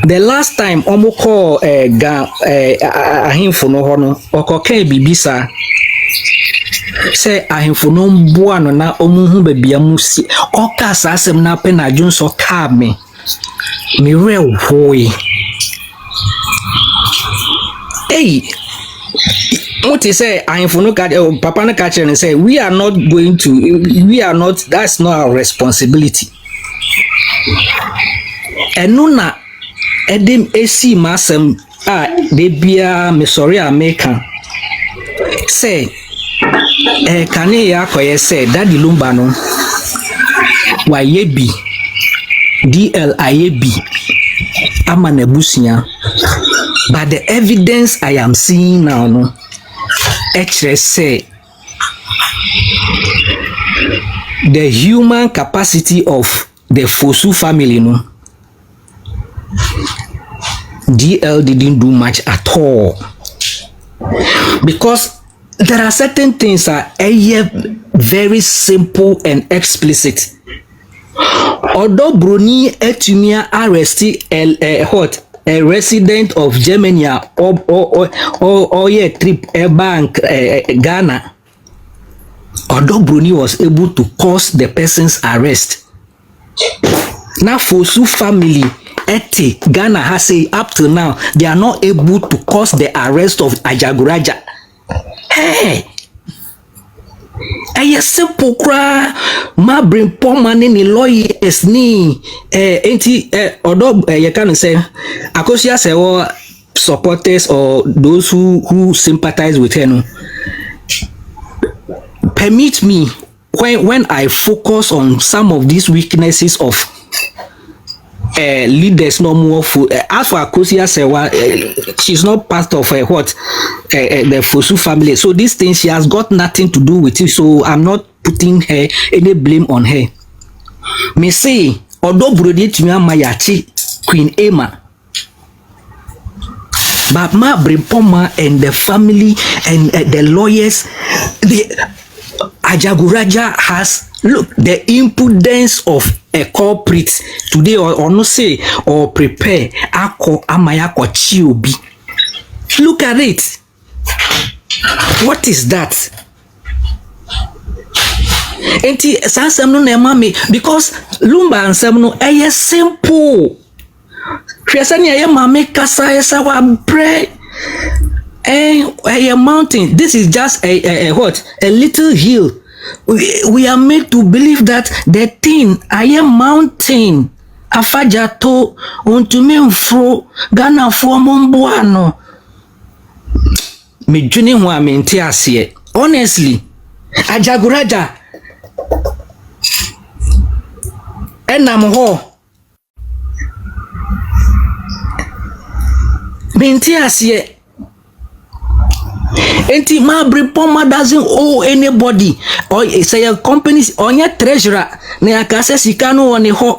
The last time omo call ahimfo no ho no okoka bibisa say ahimfo no mboano na omo hu bebia musi oka asem na pe na junso ka me real hoy. Hey, what you say? Papa no catch and say we are not, that's not our responsibility. And nuna edim esi masem de bia me sorry American say kane ya koye say Daddy Lumba no wa yebi DL ayebi ama na busia. But the evidence I am seeing now, no, actually say the human capacity of the Fosu family, no, DL didn't do much at all, because there are certain things that are very simple and explicit. Although Broni etumia arresti a resident of Germany or a trip a bank Ghana, although Broni was able to cause the person's arrest. Now Fosu family Ghana has say up to now they are not able to cause the arrest of Ajaguraja. Hey, a simple cry, ma Bempoma ni lawyers ni although you can say Akosia say supporters or those who sympathize with her. No, permit me when I focus on some of these weaknesses of leaders no more for as for Akosia Sewa, she's not part of the Fosu family, so this thing she has got nothing to do with it, so I'm not putting her any blame on her. Me say although Broni Tumia Mayachi Queen Emma, but Ma Bempoma and the family and the lawyers, the Ajaguraja has look the impudence of a corporate today or no say or prepare ako amayako chiobi. Look at it. What is that? Enti sansemno na mami because Lumba and semno eye simple. Hwesani eye mami kasa esa wa pray. A mountain. This is just a little hill. We are made to believe that the thing I am mountain afajato untume mfro Ghana for momboano. Me juni wa mente asiye. Honestly, Ajaguraja enam ho mente asiye. Enti Ma Bempoma doesn't owe anybody or say a companies on your treasurer na akase sikano on ho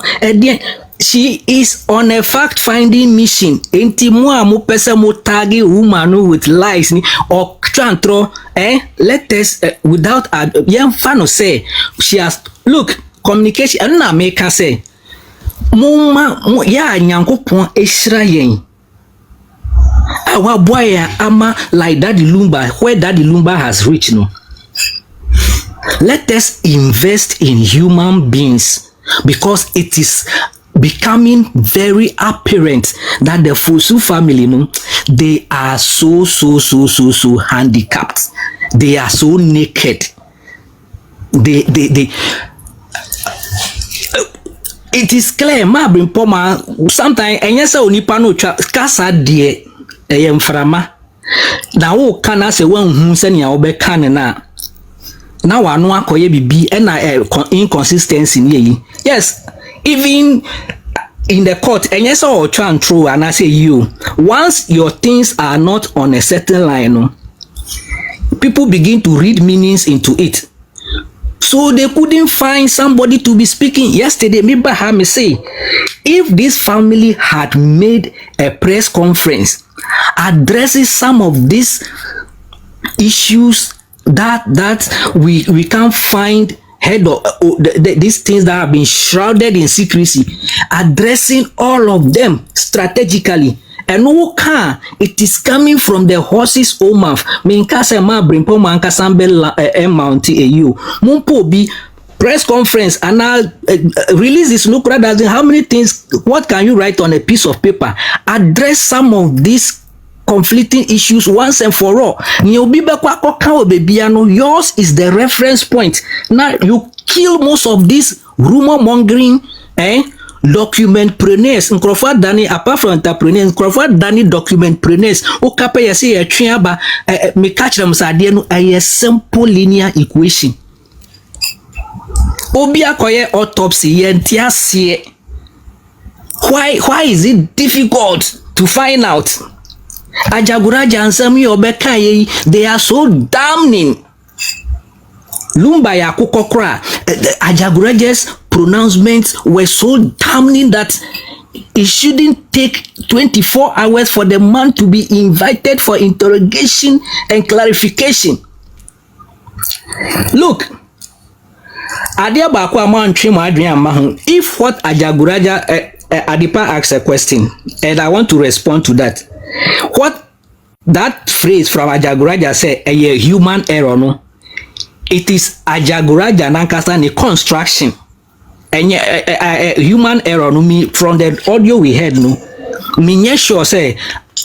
she is on a fact-finding mission. Enti mo pesa mo tagi woman with lies ni or trantro let us without young fan say she has look communication na make her say mo ya nyankopon esra yen. Our boy ama like Daddy Lumba, where Daddy Lumba has reached no. Let us invest in human beings because it is becoming very apparent that the Fosu family, no, they are so handicapped. They are so naked. They it is clear Ma Bempoma sometimes enyesa onipa no twa kasa de frama na wo kana se wan hu se ne obeka ne na wano akoye bibi na inconsistency ni. Yes, even in the court enyesa o twa ntro and I say you once your things are not on a certain line, no, people begin to read meanings into it. So they couldn't find somebody to be speaking. Yesterday, me say, if this family had made a press conference addressing some of these issues that we can't find head of these things that have been shrouded in secrecy, addressing all of them strategically. And no car, it is coming from the horse's own mouth. Minkasa Ma Bempoma anka sambe mounti you. Mumpo be press conference and now release this look rather how many things, what can you write on a piece of paper? Address some of these conflicting issues once and for all. Yours is the reference point. Now you kill most of this rumor mongering, documentpreneurs Crawford Danny apart from entrepreneurs Crawford Danny documentpreneurs o kapa yesi ya twaba me catch them sadie no a simple linear equation obi akoye autopsy yentiase. Why is it difficult to find out? Ajaguraja and Sami Obeka, they are so damning. Lumba ya kukokra, Ajaguraja's pronouncements were so damning that it shouldn't take 24 hours for the man to be invited for interrogation and clarification. Look, if what Ajaguraja Adipa asked a question, and I want to respond to that. What that phrase from Ajaguraja said, a human error, no? It is Ajaguraja nankasa ni construction. And human error, no, me from the audio we heard, no, me sure say,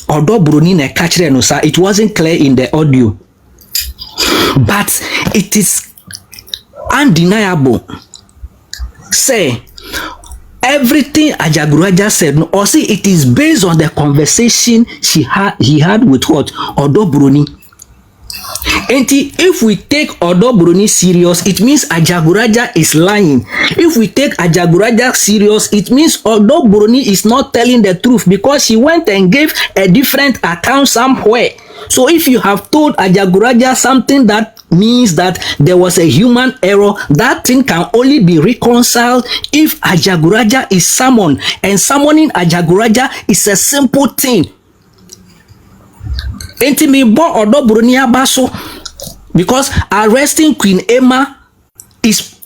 although Broni ne catch no sir, it wasn't clear in the audio, but it is undeniable. Say everything Ajaguraja said, no, or see it is based on the conversation he had with what Odo Broni. And if we take Odo Broni serious, it means Ajaguraja is lying. If we take Ajaguraja serious, it means Odo Broni is not telling the truth because she went and gave a different account somewhere. So if you have told Ajaguraja something that means that there was a human error, that thing can only be reconciled if Ajaguraja is summoned, and summoning Ajaguraja is a simple thing. Enti me bo Odo Broni abaso because arresting Queen Emma is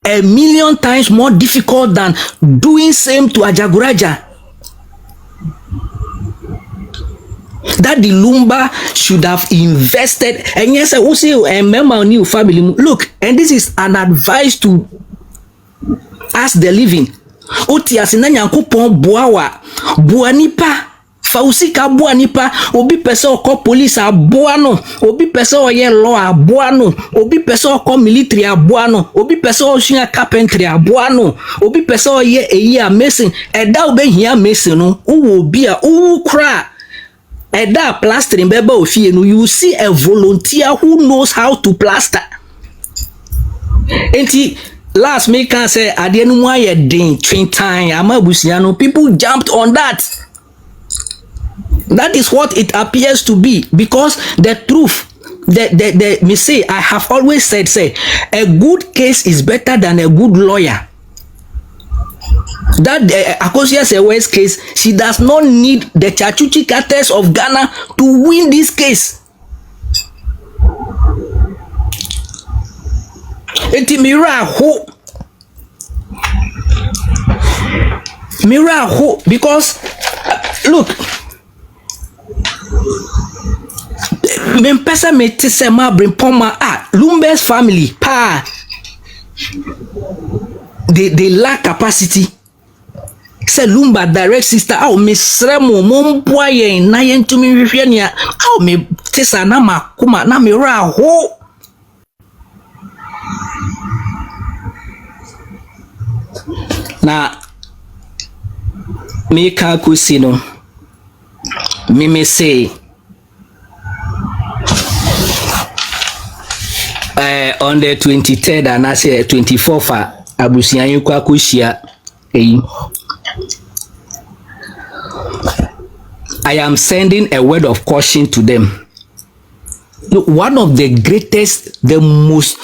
a million times more difficult than doing same to Ajaguraja. That the Lumba should have invested, and yes, I will say a member new family. Look, and this is an advice to us the living. Oti asinanya kupon buawa buanipa. Fausika buanipa, obi pese oko police abuano, obi pese oye law abuano, obi pese oko military abuano, obi pese oshinya carpentry abuano, obi pese oye eyi amazing, eda obe hia amazing no, uwo obi a uwu kra. Eda plastering beba ofie no, you see a volunteer who knows how to plaster. Enti last me can say adienu mu aye den twin time amabusiano, people jumped on that. That is what it appears to be, because the truth, me say, I have always said, say, a good case is better than a good lawyer. That Akosia Sewe's case, she does not need the Chachuchi Carters of Ghana to win this case. Eti Mira ho, because look. Bempesa meti sema Bempoma Lumba's family pa they lack capacity. Say Lumba direct sister me sremo momboa ye na ye ntumi hwehwe nia me tesa na makoma na me ra ho. Na me ka kusino me say on the 23rd and I say 24th abusian kwa kushia I am sending a word of caution to them. One of the greatest, the most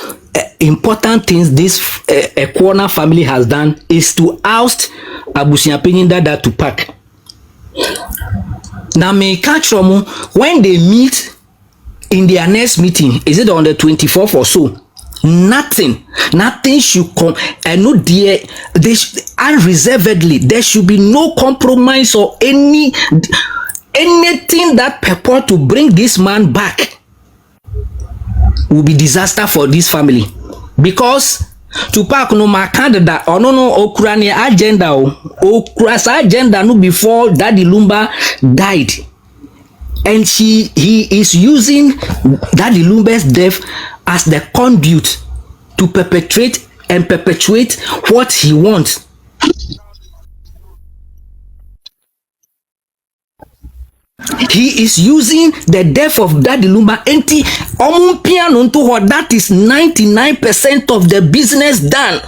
important things this Ekwana family has done is to oust Abusian Penyindada to pack. Now may catch them when they meet in their next meeting. Is it on the 24th or so? Nothing should come, and no dear, unreservedly there should be no compromise or anything that purport to bring this man back will be disaster for this family, because Tupac no my candidate or no Ukraine agenda or agenda no before Daddy Lumba died, and he is using Daddy Lumba's death as the conduit to perpetrate and perpetuate what he wants. He is using the death of Daddy Lumba that is 99% of the business done.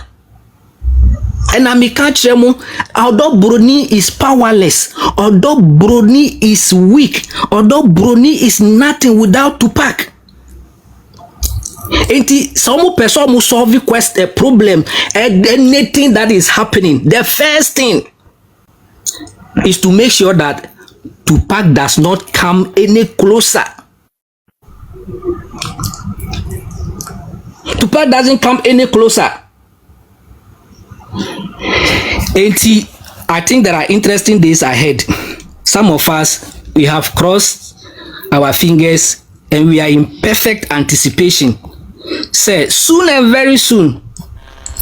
And I catch them, although Broni is powerless, although Broni is weak, although Broni is nothing without Tupac. Some person will solve a problem and anything that is happening. The first thing is to make sure that Tupac does not come any closer. Tupac doesn't come any closer. I think there are interesting days ahead. Some of us, we have crossed our fingers and we are in perfect anticipation. Say, soon and very soon,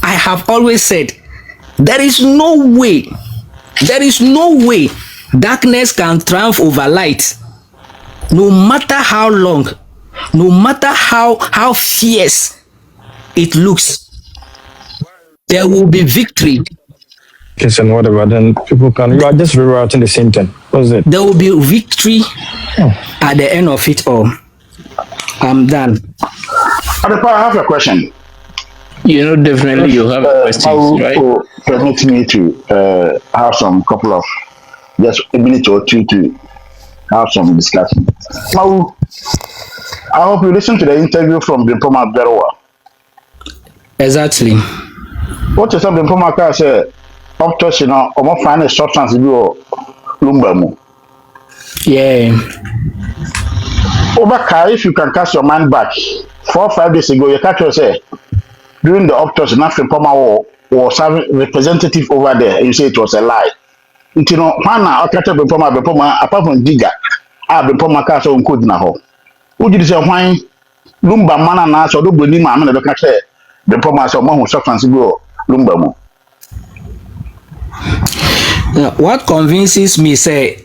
I have always said, there is no way darkness can triumph over light. No matter how long, no matter how fierce it looks, there will be victory. Yes, and whatever, then people can. You are just rewriting the same thing. What's it? There will be victory at the end of it all. I'm done. Adepa, I have a question. You know, definitely you have questions, right? Permit me to have some couple of just a minute or two to have some discussion. Now, I hope you listen to the interview from Bempoma Beroa. Exactly. What is up, Bempoma Car say? Up to you know, or more find a substance you Lumba. Yeah. Over if you can cast your mind back 4 or 5 days ago, you catch yourself during the autopsy, nothing Bempoma was having representative over there, and you say it was a lie. You know, Hana, Bempoma, apart from Diga, Bempoma Car so good now. Who did you say why Lumba Mana Nas or Dubuni Mamma the catcher? Bempoma so more substance you Lumba. What convinces me say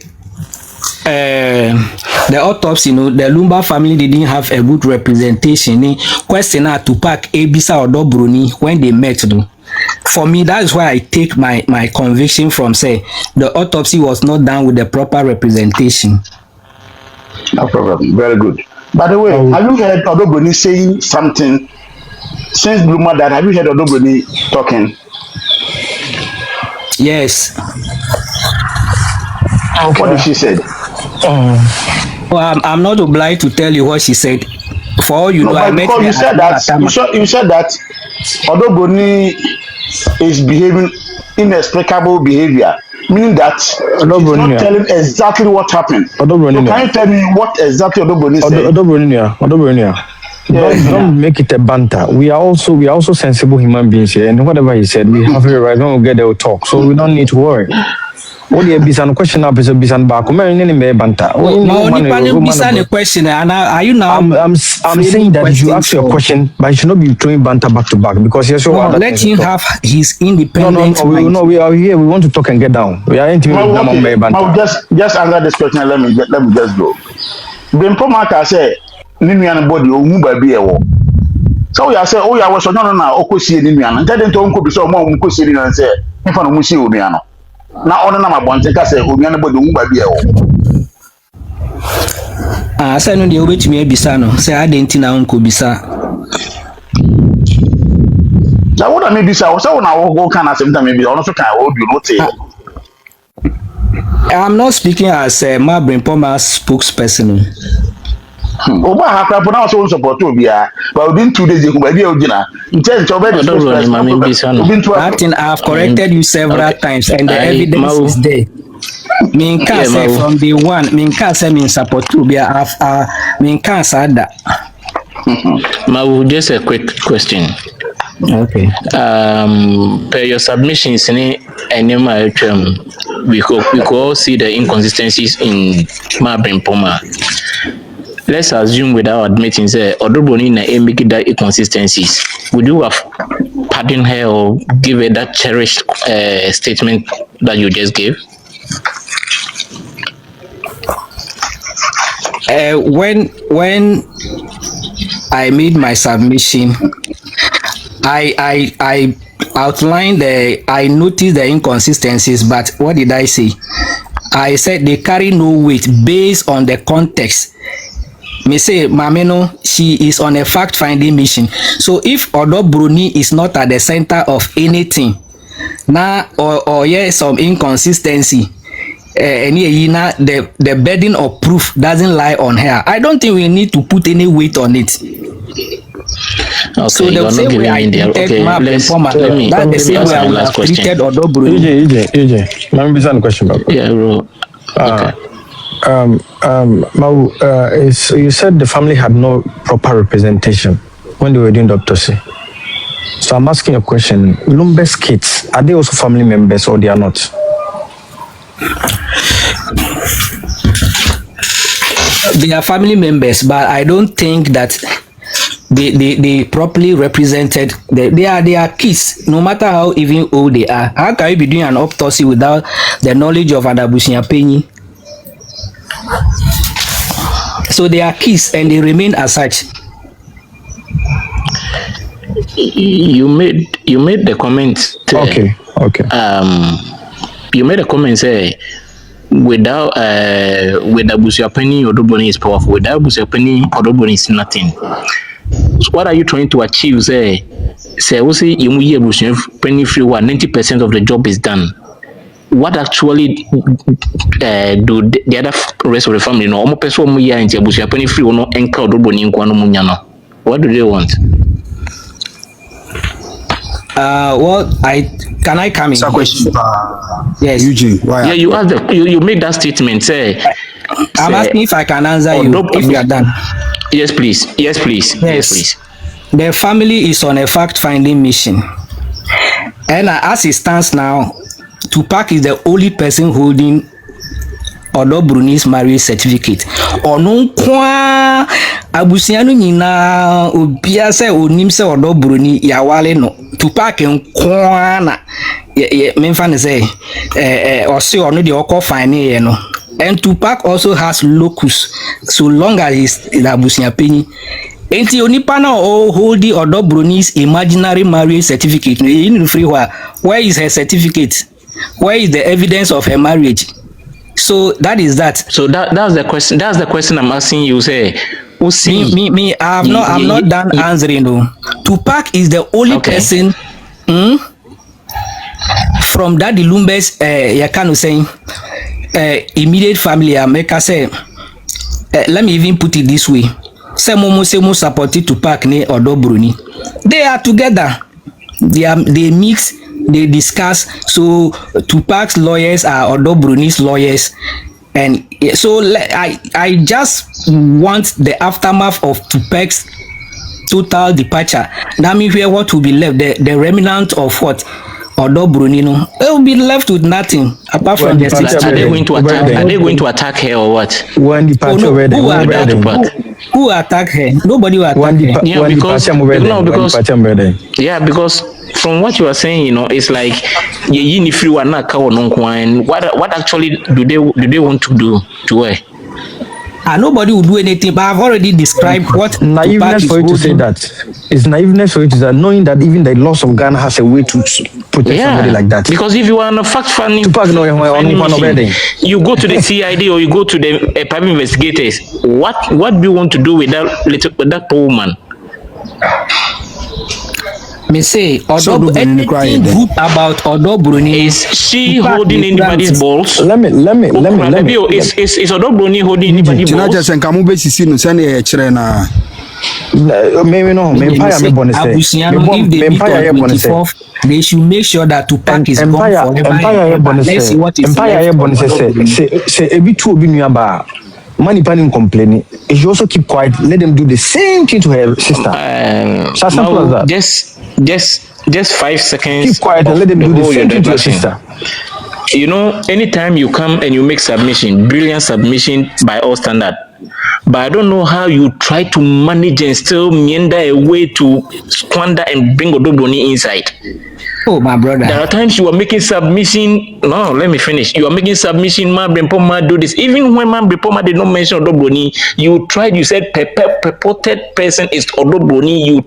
the autopsy, the Lumba family didn't have a good representation. Question to pack Ebisa or Broni when they met. For me, that's why I take my conviction from say the autopsy was not done with the proper representation. No problem. Very good. By the way, have you heard Broni saying something since Lumba died? Have you heard Broni talking? Yes. Okay. What did she say? Well, I'm not obliged to tell you what she said. For all you know, I met her. You said that Broni is behaving inexplicable behavior, meaning that he's not telling exactly what happened. So can you tell me what exactly Broni said? Don't make it a banter. We are also sensible human beings here, and whatever he said, we have it right. When we get there, we'll talk. So we don't need to worry. What do you be some question up is a bisan back? Banter. Question. And are you now? I'm saying that you ask your question, but you should not be throwing banter back to back because you're sure. Let him have his independence. No, we are here. We want to talk and get down. We are just answer this question. And let me just go. Bempoma say. Nimian body or Muba be a war. So I say, I was no, Okosi Nimian, and tell them to Uncle be so more Mukosi and say, if I'm Musi Umiano. Now, on a Bonte say, Umiana body Muba be a war. I said, no, the way to me, Bisano, say, I didn't know Uncle Bisa. Now, what I may be so, now what can I say, maybe also can hold you not. I'm not speaking as Ma Bempoma's spokesperson. Oba hakra po na so support obia but within 2 days you be original intent to be that thing I have corrected you several times and the evidence is there. Me can say from the one me can say me support obia me can say that. Just a quick question. Okay. Per your submissions we could all see the inconsistencies in Bempoma. Let's assume without admitting say Broni na make that inconsistencies. Would you have pardoned her or give her that cherished statement that you just gave? When I made my submission, I outlined I noticed the inconsistencies, but what did I say? I said they carry no weight based on the context. Me say Mameno, she is on a fact-finding mission. So if Broni is not at the center of anything, now or some inconsistency, the burden of proof doesn't lie on her. I don't think we need to put any weight on it. Okay, so the same way I treated that's the same way I would have treated Broni. EJ, let me be some question, bro. Yeah, bro. Okay. You said the family had no proper representation when they were doing the autopsy. So I'm asking a question. Lumba's kids, are they also family members or they are not? They are family members, but I don't think that they properly represented. They are kids, no matter how even old they are. How can you be doing an autopsy without the knowledge of Adabusia Penny? So they are kids and they remain as such. You made the comment. Okay. You made a comment say without with Abusia Penny Odoboni is powerful. Without Abusia Penny Odoboni is nothing. So what are you trying to achieve? Say we say you Abusia Penny free 90% of the job is done. What actually do the other rest of the family know? Almost person mu ya into Abusia Penny free no enka Odoboni nkwa no munya no. What do they want? Can I come in? It's a question. Yes. Eugene, why? Yeah, you asked you made that statement. Say, I'm asking if I can answer you if you are done. Yes, please. Yes, please. The family is on a fact-finding mission, and as it stands now, Tupac is the only person holding Broni's marriage certificate. Ono kwa abusiano nyina obia se onim se Broni ya wale no. Tupac nkwa na memfa ne say ose ono de okọ fine ye no. And Tupac also has locus so long as he's abusia penny. Enti onipa na holding Broni's imaginary marriage certificate no in free where is her certificate? Where is the evidence of her marriage? So that is that. So that's the question. That's the question I'm asking you. Say, me. I'm not done answering. No. Tupac is the only person from that the Lumba's Yakano saying immediate family. America say. Let me even put it this way. Say Momo supported Tupac ne Broni. They are together. They mix. They discuss. So Tupac's lawyers are Broni's lawyers, and so I just want the aftermath of Tupac's total departure. That means what will be left, the remnant of what Broni, no, it will be left with nothing apart from the sister. Are they going to attack her or what? When departure who attack her? Nobody will attack her. Because from what you are saying, you know, it's like what actually do they want to do to her? Nobody will do anything, but I've already described what naiveness for you to say that. It's naiveness for you to say that, knowing that even the loss of Ghana has a way to protect somebody like that. Because if you are on a fact-finding you go to the CID or you go to the private investigators, what do you want to do with that poor woman? Me say, anything good about Broni is she holding anybody's balls? Let me. Is Broni holding anybody's balls? Tina just kamu be sisi no sani e chere na. Me no. Me empire me bonne say. They should make sure that Tupac is gone forever. Let's see what is left. Say ebi tu obi nua ba. Money panning complaining. If you also keep quiet, let them do the same thing to her sister. So simple as that. Just 5 seconds. Keep quiet and let them do the same thing to your sister. You know, anytime you come and you make submission, brilliant submission by all standard. But I don't know how you try to manage and still meander a way to squander and bring Broni inside. Oh, my brother. There are times you are making submission. No, let me finish. You are making submission. Bempoma do this. Even when Bempoma did not mention Broni, you tried. You said purported person is Broni.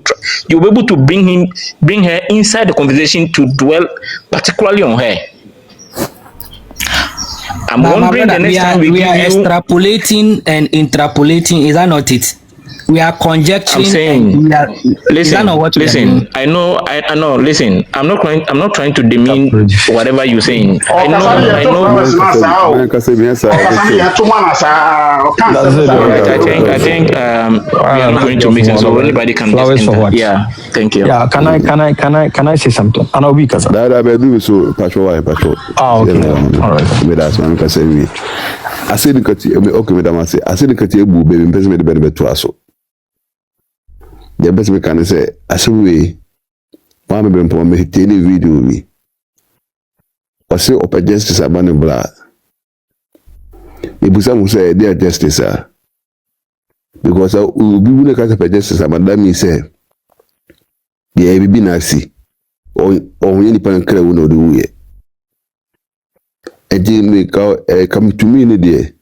You were able to bring her inside the conversation to dwell particularly on her. I'm wondering the next time we are extrapolating and interpolating. Is that not it? We are conjecturing. I'm saying, listen. I know. Listen, I'm not trying to demean whatever you're saying. I know. I think we are not going to meet, so anybody can. Flowers for what? Yeah. Thank you. Yeah. Can I say something? I know because that I do so patrol. Oh, okay. All right. Me that's one because I said the kati. Okay, madam. I said the kati ebu baby. Me pese me the better to aso. The best we can say, as we want to be me tell video we. Or say up justice abandon blah. ebusa mu say they justice because obi wu ne ka say justice madam me say ye bibi na si o ye ni pan kra wu no do wu ye eji me kam to me ne de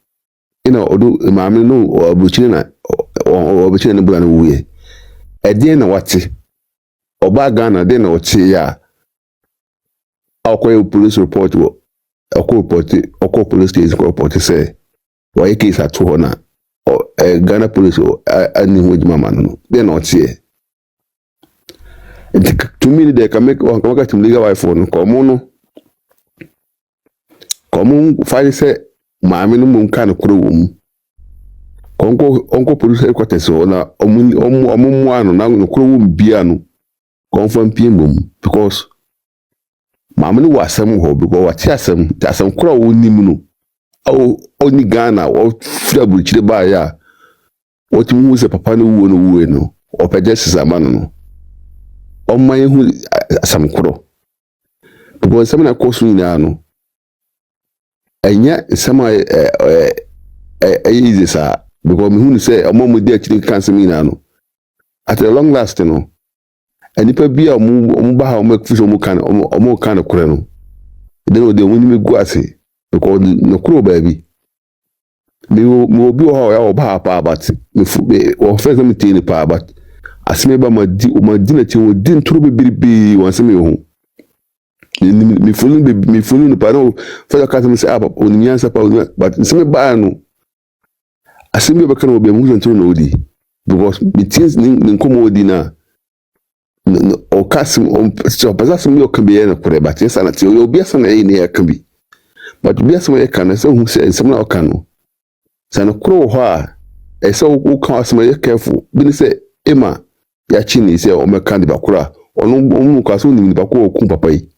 ina odo maame no obuchire na obuchire ne bula no wu ye edi na wate oba Ghana de na oche ya akwa police report wo akwa police station report say why case at ho na Ghana police ani ho jima man no de na oche to me de ka make one ka tim legal wife no komu find say maame no mu nka no kro wo mu onko police headquarters so na omu ano na no kro wo bia no confirm PM because maame no wasam ho because what asam kro wo nim no oni Ghana o fira buchire ba ya what mu se papa no wo no opejesi zaman no oman hu asam kro because some na course ni no enya sama easy sa because me hu say omo dey actually cancel me na no at a long last no anipa bia omo ba ha omo kuso omo kan kure no then o dey woni me gu ase because no kuro baby me obi o ya oba pa but me o first me tin pa but asime ba ma di na tin o din turu bibiri wanse me ho me funu pa no fa ka me say aba oni nyansa pa but asime ba no asime ba kan obi mu zanturu no odi because me tins nin komo odi na o kasim so bazasim yo kan be na kure but yesa na ti o obi asa na ne ya kan bi but obi asa ya kan so hu say nsem na o kan no sana kuro ho a esa o kan asema ya careful bi ni say ema ya chi ni say o me kan de bakura onu mu ka so ni bakura o kun papa yi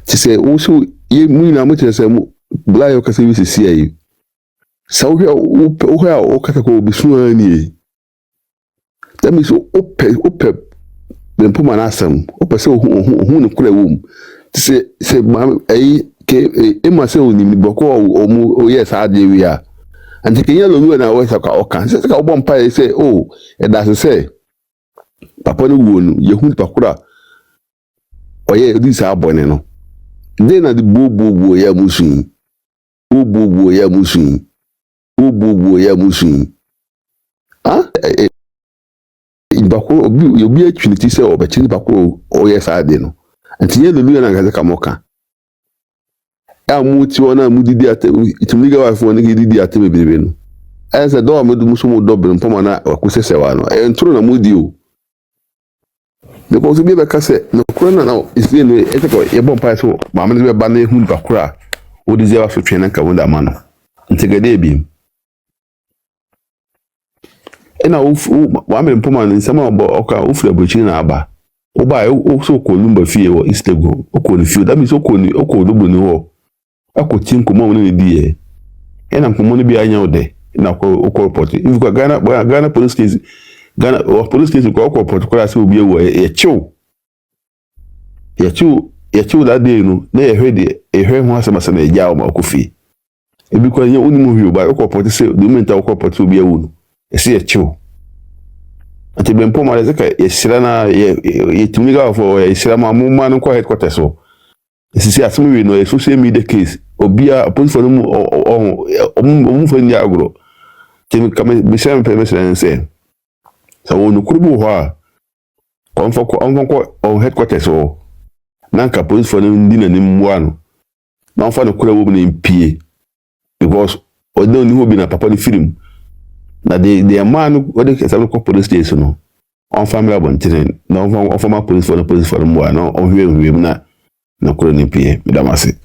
ti say o so ye mu na mo ti say mu bla yo ka say wi si ayi so o ka ko bi so ani that means o pe Bempoma na asam o pese ohun ne kura wom se ma ke ema se oni mi boko o yes ade wi a ante ke yelo mi na o sa ka o kan se ka o bom pa se o e da se papa no wo no ye hun pakura o ye di sa abone no de na di bo ya musun bo ya musun bo ya musun bakuro obi atwiniti se obechi bakuro o yes ade no antinye lulu na ngaze kamoka ya muti wona mudidi ate itimiga wa fo ne didi ate bebebe no ese do amedu musumu do Bempoma na akusese wa no entro na mudi o because bi be ka se no kura na isi no eteko ye bom pa so ma me be ba na ehun bakura o dize wa so twena ka wonda ma no ntigade bi ena wa Bempoma no nsema oka ofura bochi na aba o ba o so ko Lumba fie wo istego o ko ni fie that means o ko dobo ni wo akotin ko mo ni die ena ko mo ni bi anya ode na ko report if go Ghana police case police case ko report ko ase obi ewo ye chiw that day no na ye hwe ho asema na eja o ma ko fie ebi ko anya oni mo hwi o ba ko report say the moment ko report obi ewo no esi ye chiw ati Bempoma le zeka yesira na ye tumiga fo yesira ma mu ma no ko headquarters so esi asemi we no e social media case obia police for mu fo ndi agro temi kama bisem permission say so wonu kurubu ho a on headquarters so nanka police for ndi na ni mu ano na on fa no kura wo na impie because odo ni ho bi na papa ni film na the man what they say ko police station no on family abontin na on former police for mu ano on hwe na kura ni pie medamase